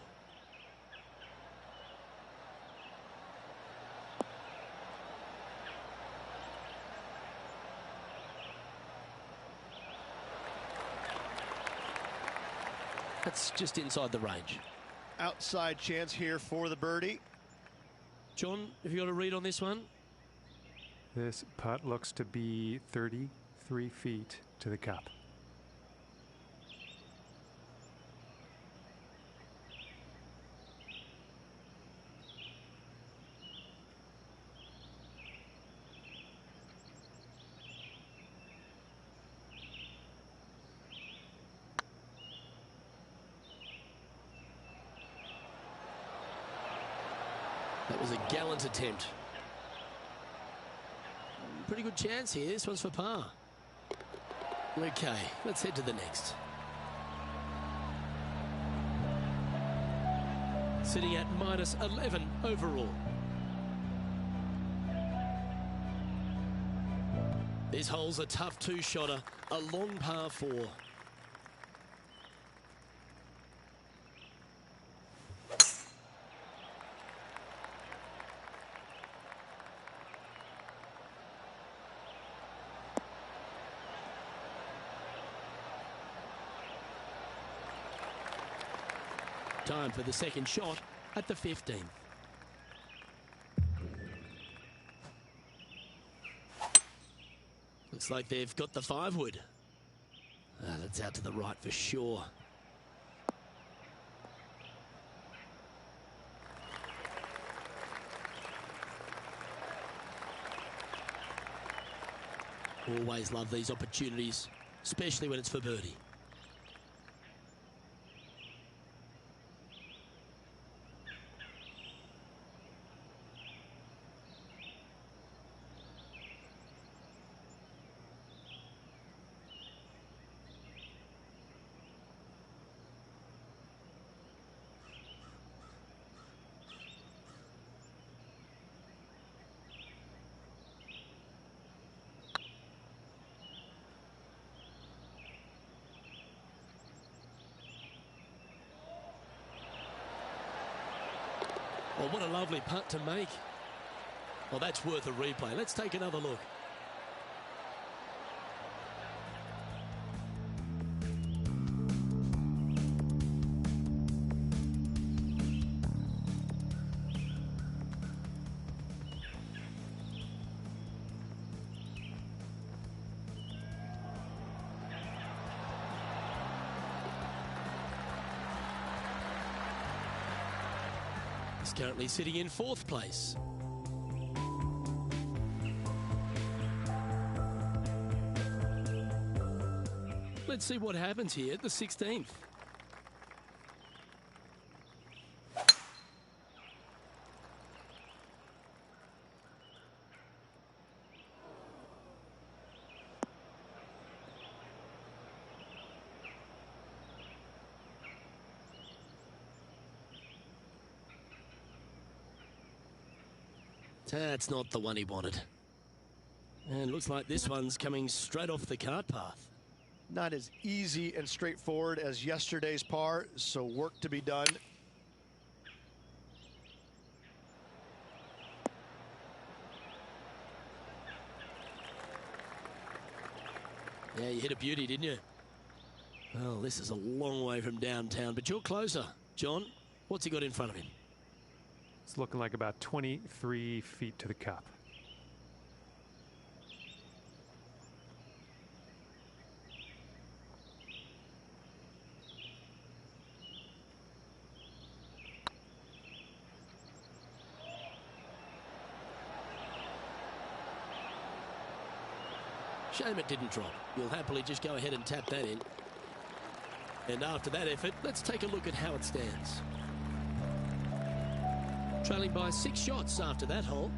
That's just inside the range. Outside chance here for the birdie. John, have you got a read on this one? This putt looks to be 33 feet to the cup. That was a gallant attempt. Pretty good chance here. This one's for par. Okay, let's head to the next. Sitting at minus 11 overall. This hole's a tough 2-shotter, a long par 4. Time for the second shot at the 15th. Looks like they've got the 5-wood. That's out to the right for sure. Always love these opportunities, especially when it's for birdie. Well, what a lovely putt to make. Well, that's worth a replay. Let's take another look. He's currently sitting in 4th place. Let's see what happens here at the 16th. That's not the one he wanted. And looks like this one's coming straight off the cart path. Not as easy and straightforward as yesterday's par, so work to be done. Yeah, you hit a beauty, didn't you? Well, this is a long way from downtown, but you're closer. John, what's he got in front of him? It's looking like about 23 feet to the cup. Shame it didn't drop. You'll happily just go ahead and tap that in. And after that effort, let's take a look at how it stands. Trailing by 6 shots after that hole.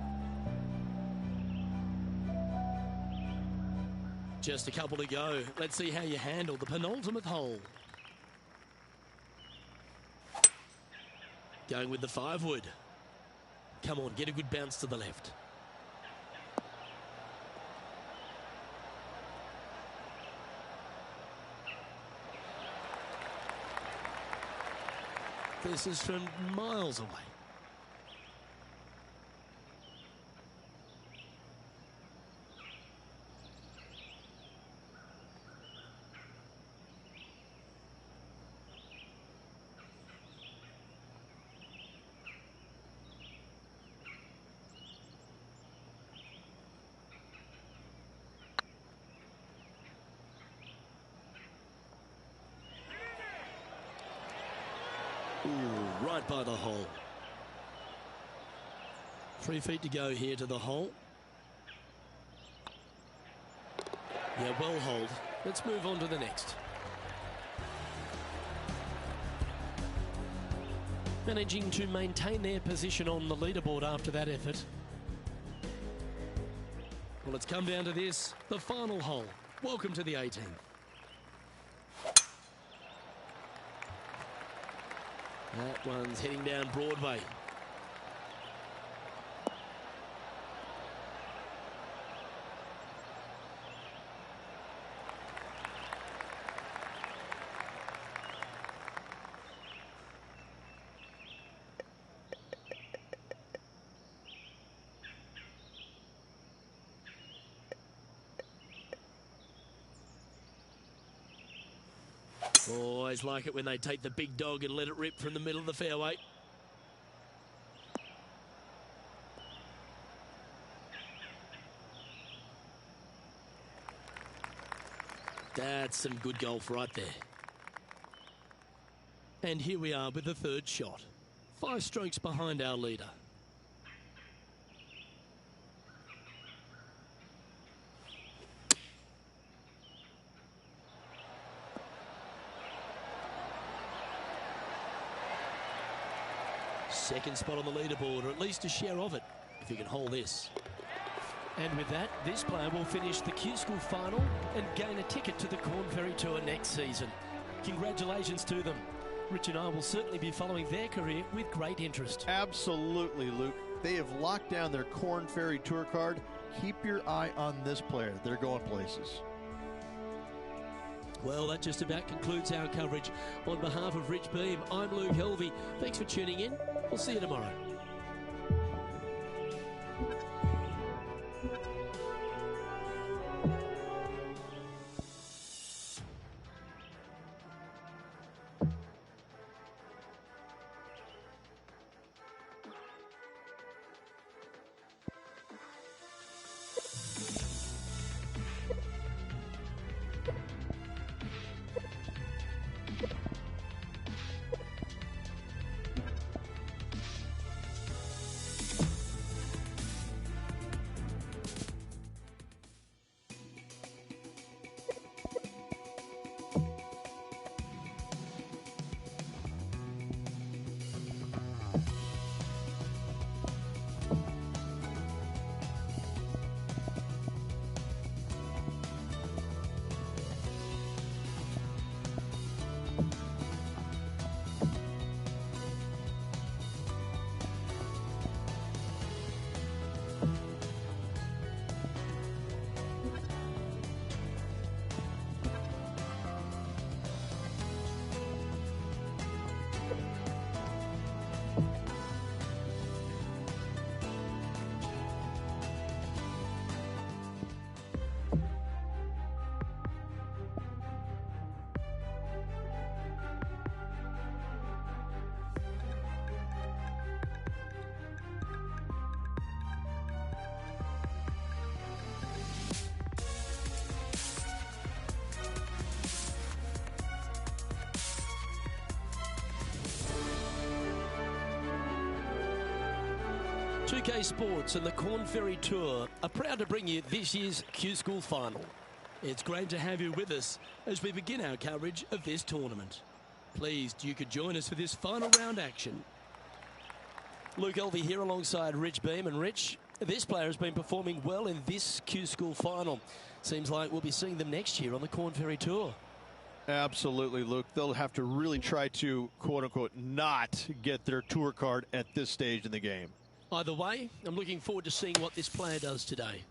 Just a couple to go. Let's see how you handle the penultimate hole. Going with the 5-wood. Come on, get a good bounce to the left. This is from miles away. Ooh, right by the hole. 3 feet to go here to the hole. Yeah, well holed. Let's move on to the next. Managing to maintain their position on the leaderboard after that effort. Well, it's come down to this, the final hole. Welcome to the 18th. That one's heading down Broadway. Always like it when they take the big dog and let it rip from the middle of the fairway. That's some good golf right there. And here we are with the 3rd shot. 5 strokes behind our leader. Second spot on the leaderboard, or at least a share of it, if you can hold this. And with that, this player will finish the Q School final and gain a ticket to the Corn Ferry Tour next season. Congratulations to them. Rich and I will certainly be following their career with great interest. Absolutely, Luke. They have locked down their Corn Ferry Tour card. Keep your eye on this player. They're going places. Well, that just about concludes our coverage. On behalf of Rich Beem, I'm Luke Helvey. Thanks for tuning in. We'll see you tomorrow. 2K Sports and the Corn Ferry Tour are proud to bring you this year's Q School Final. It's great to have you with us as we begin our coverage of this tournament. Pleased you could join us for this final round action. Luke Elvey here alongside Rich Beam. And Rich, this player has been performing well in this Q School Final. Seems like we'll be seeing them next year on the Corn Ferry Tour. Absolutely, Luke. They'll have to really try to, quote-unquote, not get their tour card at this stage in the game. Either way, I'm looking forward to seeing what this player does today.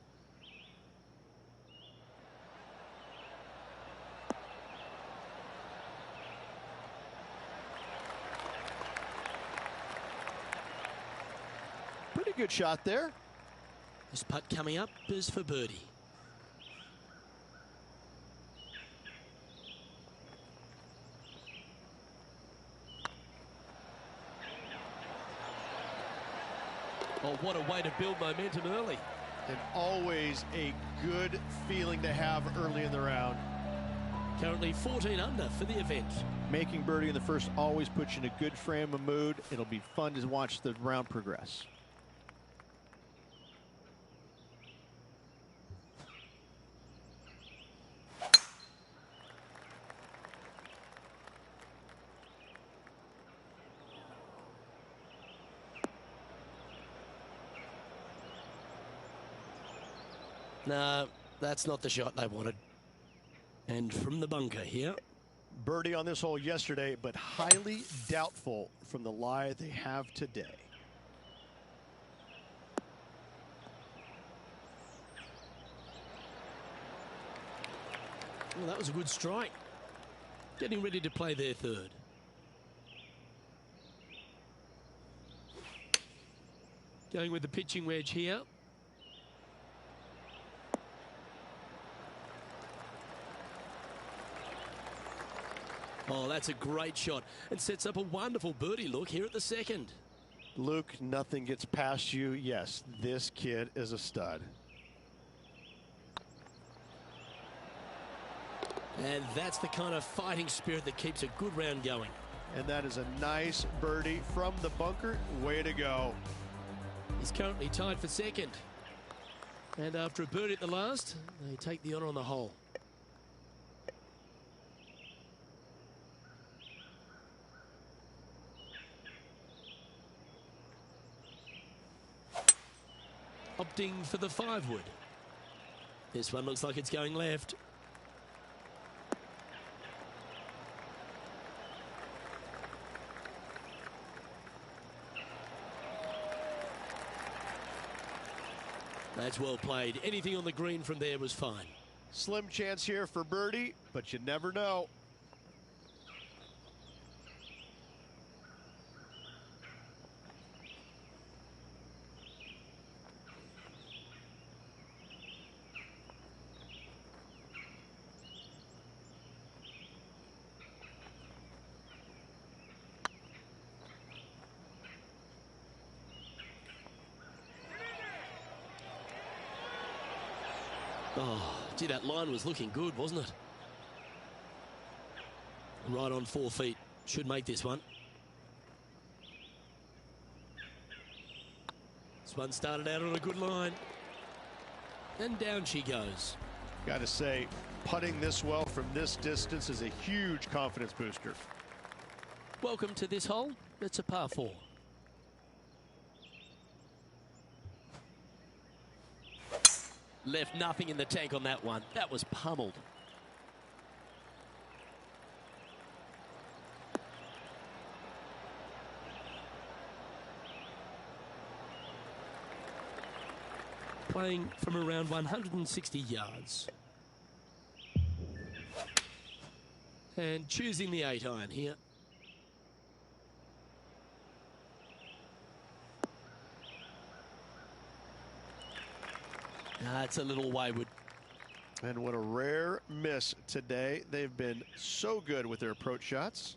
Pretty good shot there. This putt coming up is for birdie. Oh, what a way to build momentum early. And always a good feeling to have early in the round. Currently 14 under for the event. Making birdie in the first always puts you in a good frame of mood. It'll be fun to watch the round progress. No, that's not the shot they wanted. And from the bunker here. Birdie on this hole yesterday, but highly doubtful from the lie they have today. Well, that was a good strike. Getting ready to play their third. Going with the pitching wedge here. Oh, that's a great shot and sets up a wonderful birdie look here at the second. Luke, nothing gets past you. Yes, this kid is a stud. And that's the kind of fighting spirit that keeps a good round going. And that is a nice birdie from the bunker. Way to go. He's currently tied for second. And after a birdie at the last, they take the honour on the hole. Opting for the 5-wood. This one looks like it's going left. That's well played. Anything on the green from there was fine. Slim chance here for birdie, but you never know. Oh, gee, that line was looking good, wasn't it? Right on 4 feet. Should make this one. This one started out on a good line. And down she goes. Got to say, putting this well from this distance is a huge confidence booster. Welcome to this hole. It's a par 4. Left nothing in the tank on that one. That was pummeled. Playing from around 160 yards. And choosing the 8-iron here. It's a little wayward. And what a rare miss today. They've been so good with their approach shots.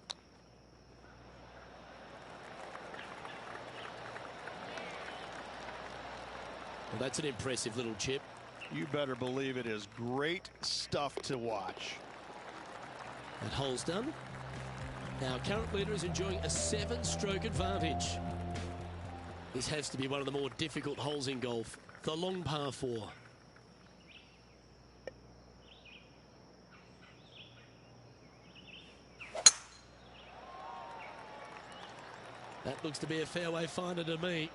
Well, that's an impressive little chip. You better believe it is great stuff to watch. That hole's done. Now, current leader is enjoying a 7-stroke advantage. This has to be one of the more difficult holes in golf. The long par 4. That looks to be a fairway finder to me.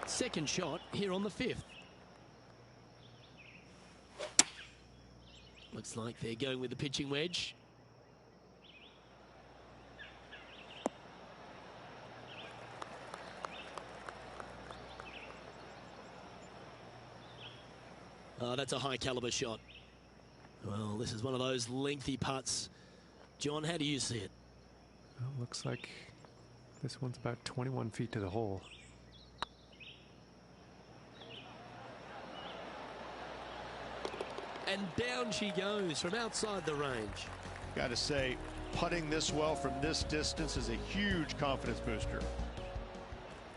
Second shot here on the 5th. Looks like they're going with the pitching wedge. Oh, that's a high caliber shot. Well, this is one of those lengthy putts. John, how do you see it? Well, looks like this one's about 21 feet to the hole. And down she goes from outside the range. Got to say, putting this well from this distance is a huge confidence booster.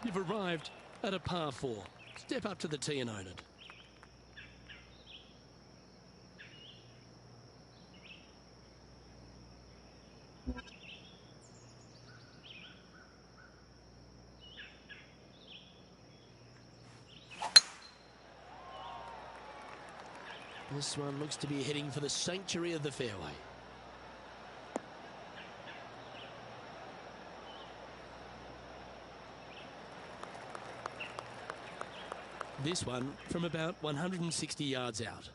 You've arrived at a par 4. Step up to the tee and own it. This one looks to be heading for the sanctuary of the fairway. This one from about 160 yards out.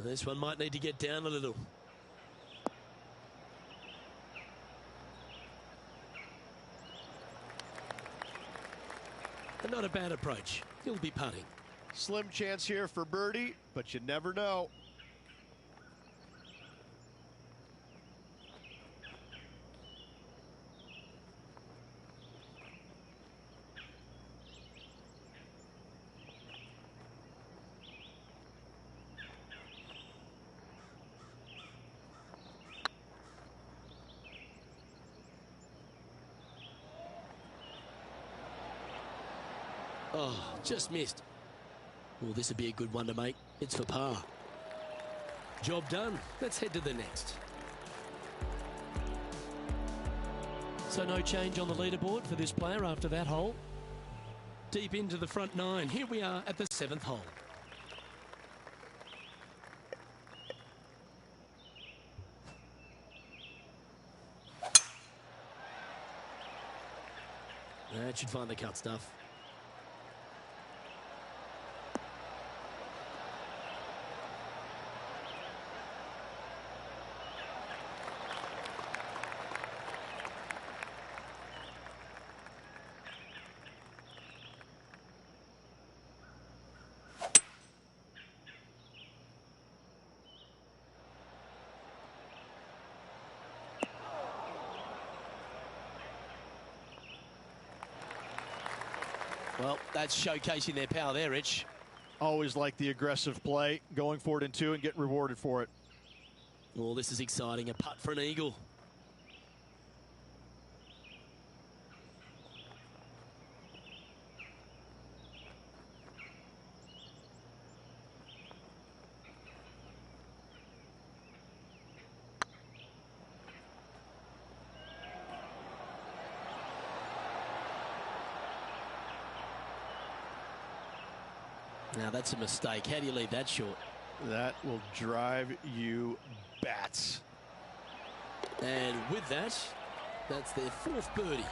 This one might need to get down a little. Not a bad approach. He'll be putting. Slim chance here for birdie, but you never know. Oh, just missed. Well, this would be a good one to make. It's for par. Job done. Let's head to the next. So no change on the leaderboard for this player after that hole. Deep into the front 9. Here we are at the 7th hole. That should find the cut stuff. Well, that's showcasing their power there, Rich. Always like the aggressive play, going for it in 2 and get rewarded for it. Well, this is exciting. A putt for an eagle. Now, that's a mistake. How do you leave that short? That will drive you bats. And with that, that's their 4th birdie.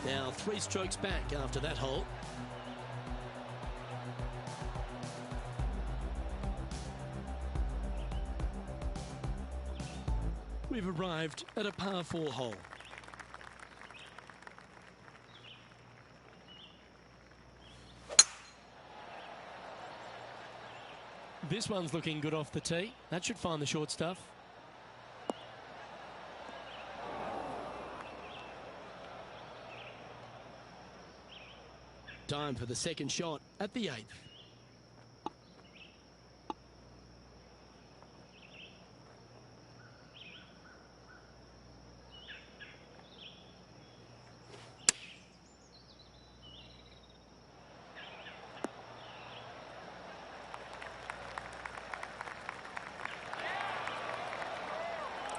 Now 3 strokes back after that hole. We've arrived at a par 4 hole. This one's looking good off the tee. That should find the short stuff. Time for the second shot at the 8th.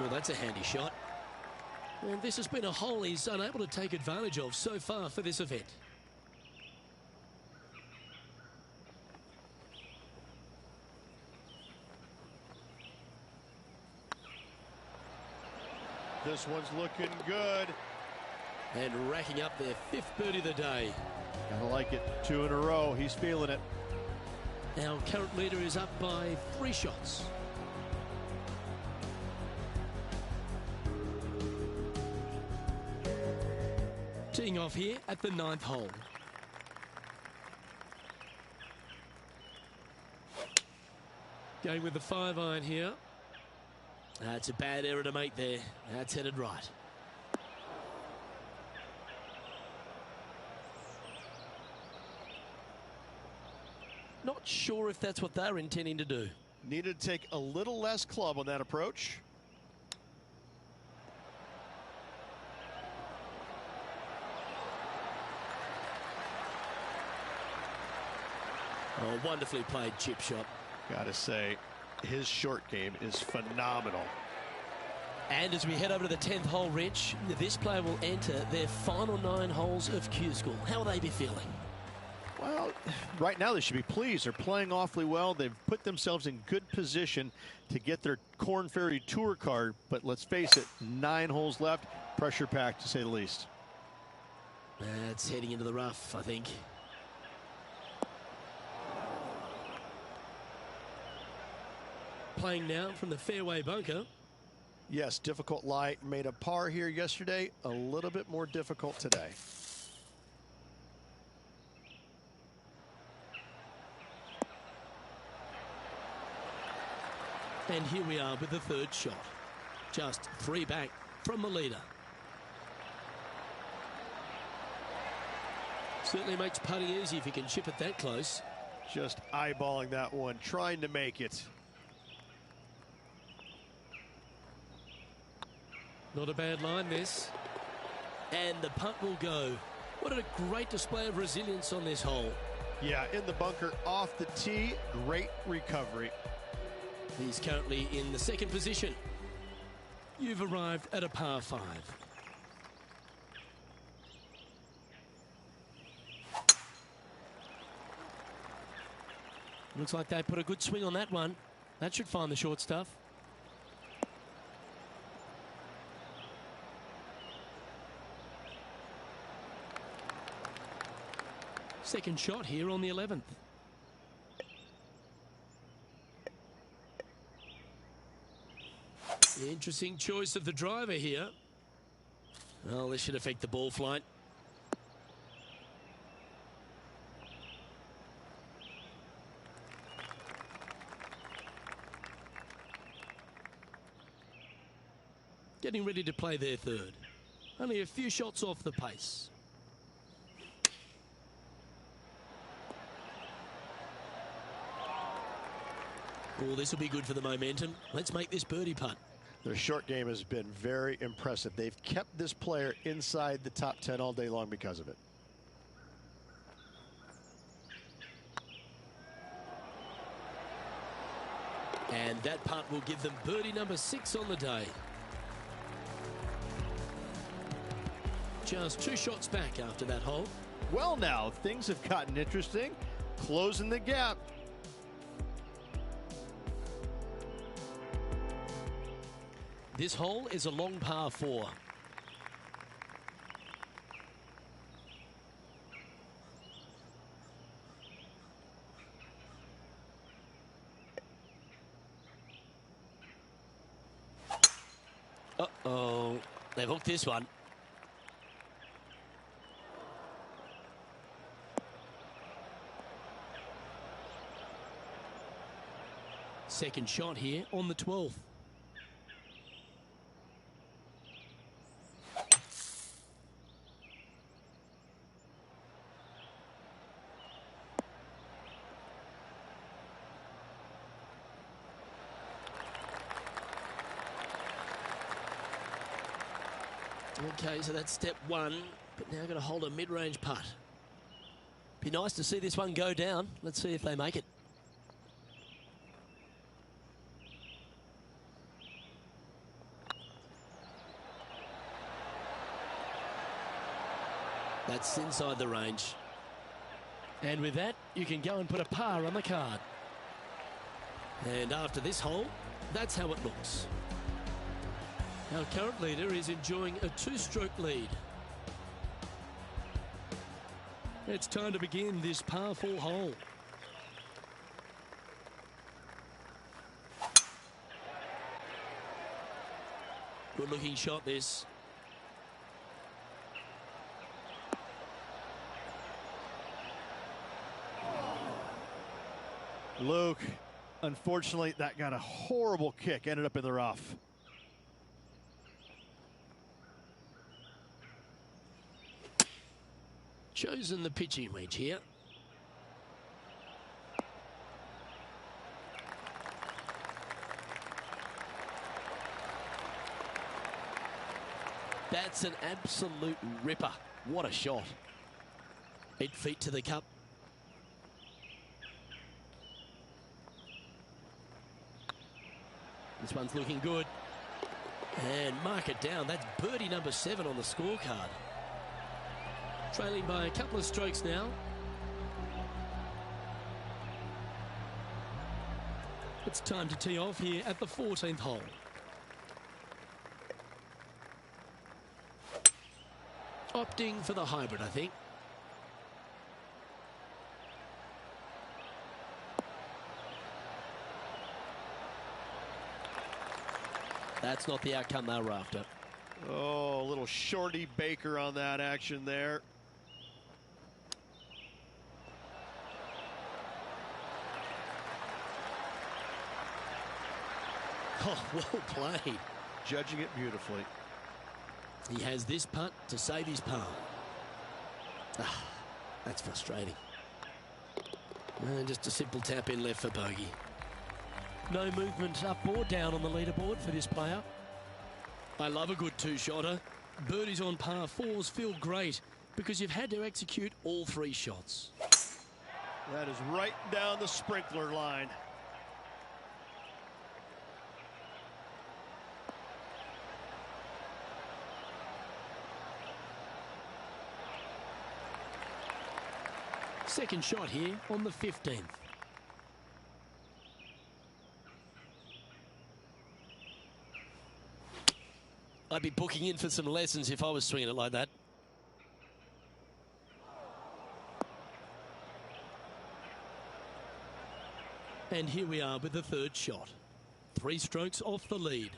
Well, that's a handy shot. And this has been a hole he's unable to take advantage of so far for this event. This one's looking good. And racking up their 5th birdie of the day. Gotta like it. 2 in a row. He's feeling it. Our current leader is up by 3 shots. Teeing off here at the 9th hole. Going with the 5-iron here. That's a bad error to make there. That's headed right. Not sure if that's what they're intending to do. Needed to take a little less club on that approach. Oh, wonderfully played chip shot. Gotta say, his short game is phenomenal. And as we head over to the 10th hole, Rich, this player will enter their final 9 holes of Q School. How will they be feeling? Well, right now they should be pleased. They're playing awfully well. They've put themselves in good position to get their Korn Ferry Tour card. But let's face it, 9 holes left. Pressure packed, to say the least. It's heading into the rough, I think. Playing now from the fairway bunker. Yes, difficult lie. Made a par here yesterday. A little bit more difficult today. And here we are with the 3rd shot. Just 3 back from the leader. Certainly makes putting easy if you can chip it that close. Just eyeballing that one, trying to make it. Not a bad line, this. And the putt will go. What a great display of resilience on this hole. Yeah, in the bunker, off the tee, great recovery. He's currently in the 2nd position. You've arrived at a par 5. Looks like they put a good swing on that one. That should find the short stuff. Second shot here on the 11th. Interesting choice of the driver here. Well, this should affect the ball flight. Getting ready to play their 3rd. Only a few shots off the pace. Oh, this will be good for the momentum. Let's make this birdie putt. Their short game has been very impressive. They've kept this player inside the top 10 all day long because of it. And that putt will give them birdie number 6 on the day. Just 2 shots back after that hole. Well, now, things have gotten interesting. Closing the gap. This hole is a long par 4. Uh-oh. They've hooked this one. Second shot here on the 12th. Okay, so that's step 1, but now going to hold a mid-range putt. Be nice to see this one go down. Let's see if they make it. That's inside the range. And with that, you can go and put a par on the card. And after this hole, that's how it looks. Our current leader is enjoying a 2-stroke lead. It's time to begin this par 4 hole. Good looking shot this. Luke, unfortunately, that got a horrible kick, ended up in the rough. Chosen the pitching wedge here. That's an absolute ripper. What a shot. 8 feet to the cup. This one's looking good. And mark it down. That's birdie number 7 on the scorecard. Trailing by a couple of strokes now. It's time to tee off here at the 14th hole. Opting for the hybrid, I think. That's not the outcome they were after. Oh, a little shorty Baker on that action there. Oh, well played. Judging it beautifully. He has this putt to save his par. Ah, that's frustrating. And just a simple tap in left for bogey. No movement up or down on the leaderboard for this player. I love a good 2-shotter. Birdies on par 4s feel great because you've had to execute all 3 shots. That is right down the sprinkler line. Second shot here on the 15th. I'd be booking in for some lessons if I was swinging it like that. And here we are with the 3rd shot. 3 strokes off the lead.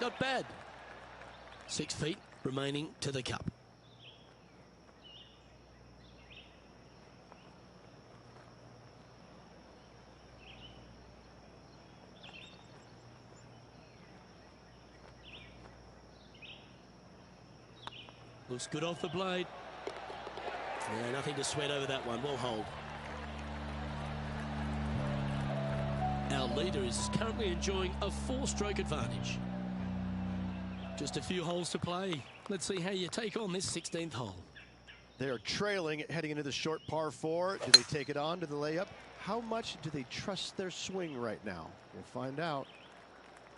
Not bad. 6 feet remaining to the cup. Looks good off the blade. Yeah, nothing to sweat over that one. Well hold. Our leader is currently enjoying a 4-stroke advantage. Just a few holes to play. Let's see how you take on this 16th hole. They are trailing heading into the short par 4. Do they take it on to the layup? How much do they trust their swing right now? We'll find out.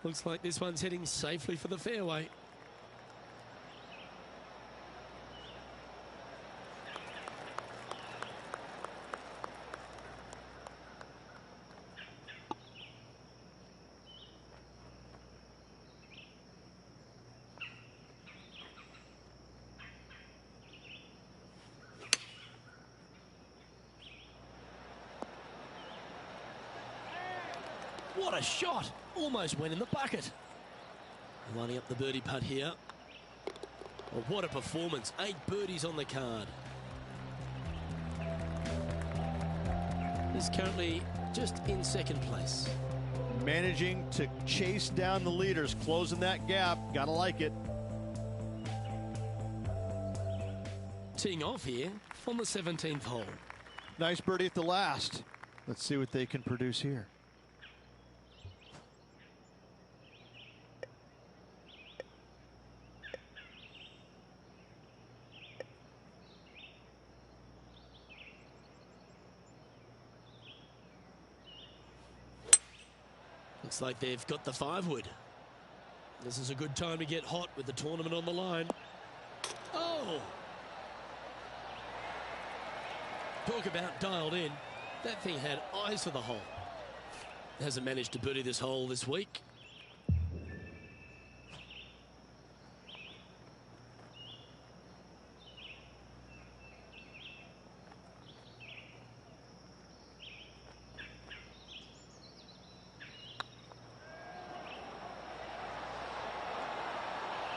Looks like this one's heading safely for the fairway. What a shot! Almost went in the bucket. Lining up the birdie putt here. Oh, what a performance. 8 birdies on the card. He's currently just in 2nd place. Managing to chase down the leaders, closing that gap. Gotta like it. Teeing off here on the 17th hole. Nice birdie at the last. Let's see what they can produce here. Looks like they've got the 5-wood. This is a good time to get hot with the tournament on the line. Oh! Talk about dialed in. That thing had eyes for the hole. Hasn't managed to birdie this hole this week.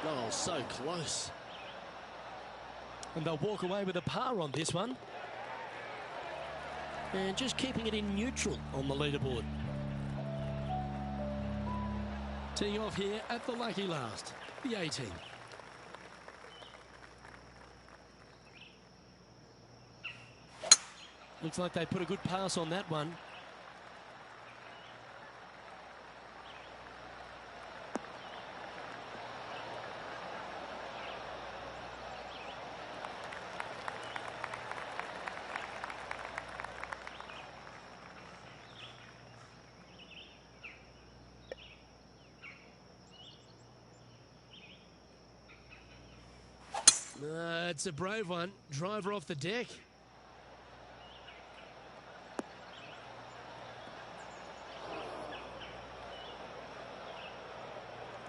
Oh, so close. And they'll walk away with a par on this one. And just keeping it in neutral on the leaderboard. Teeing off here at the lucky last, the 18. Looks like they put a good pass on that one. It's a brave one. Driver off the deck.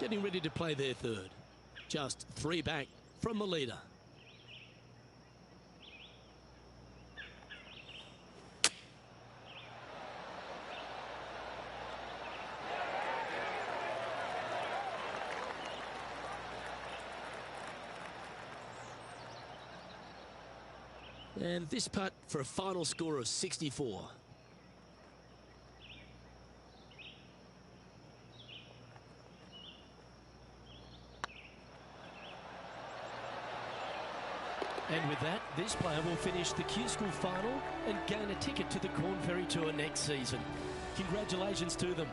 Getting ready to play their third. Just 3 back from the leader. And this putt for a final score of 64. And with that, this player will finish the Q School final and gain a ticket to the Corn Ferry Tour next season. Congratulations to them.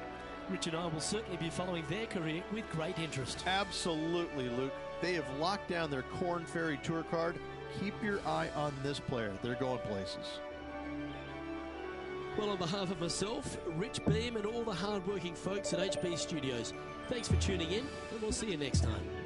Rich and I will certainly be following their career with great interest. Absolutely, Luke. They have locked down their Corn Ferry Tour card. Keep your eye on this player. They're going places. Well, on behalf of myself, Rich Beam, and all the hard-working folks at HB Studios, thanks for tuning in, and we'll see you next time.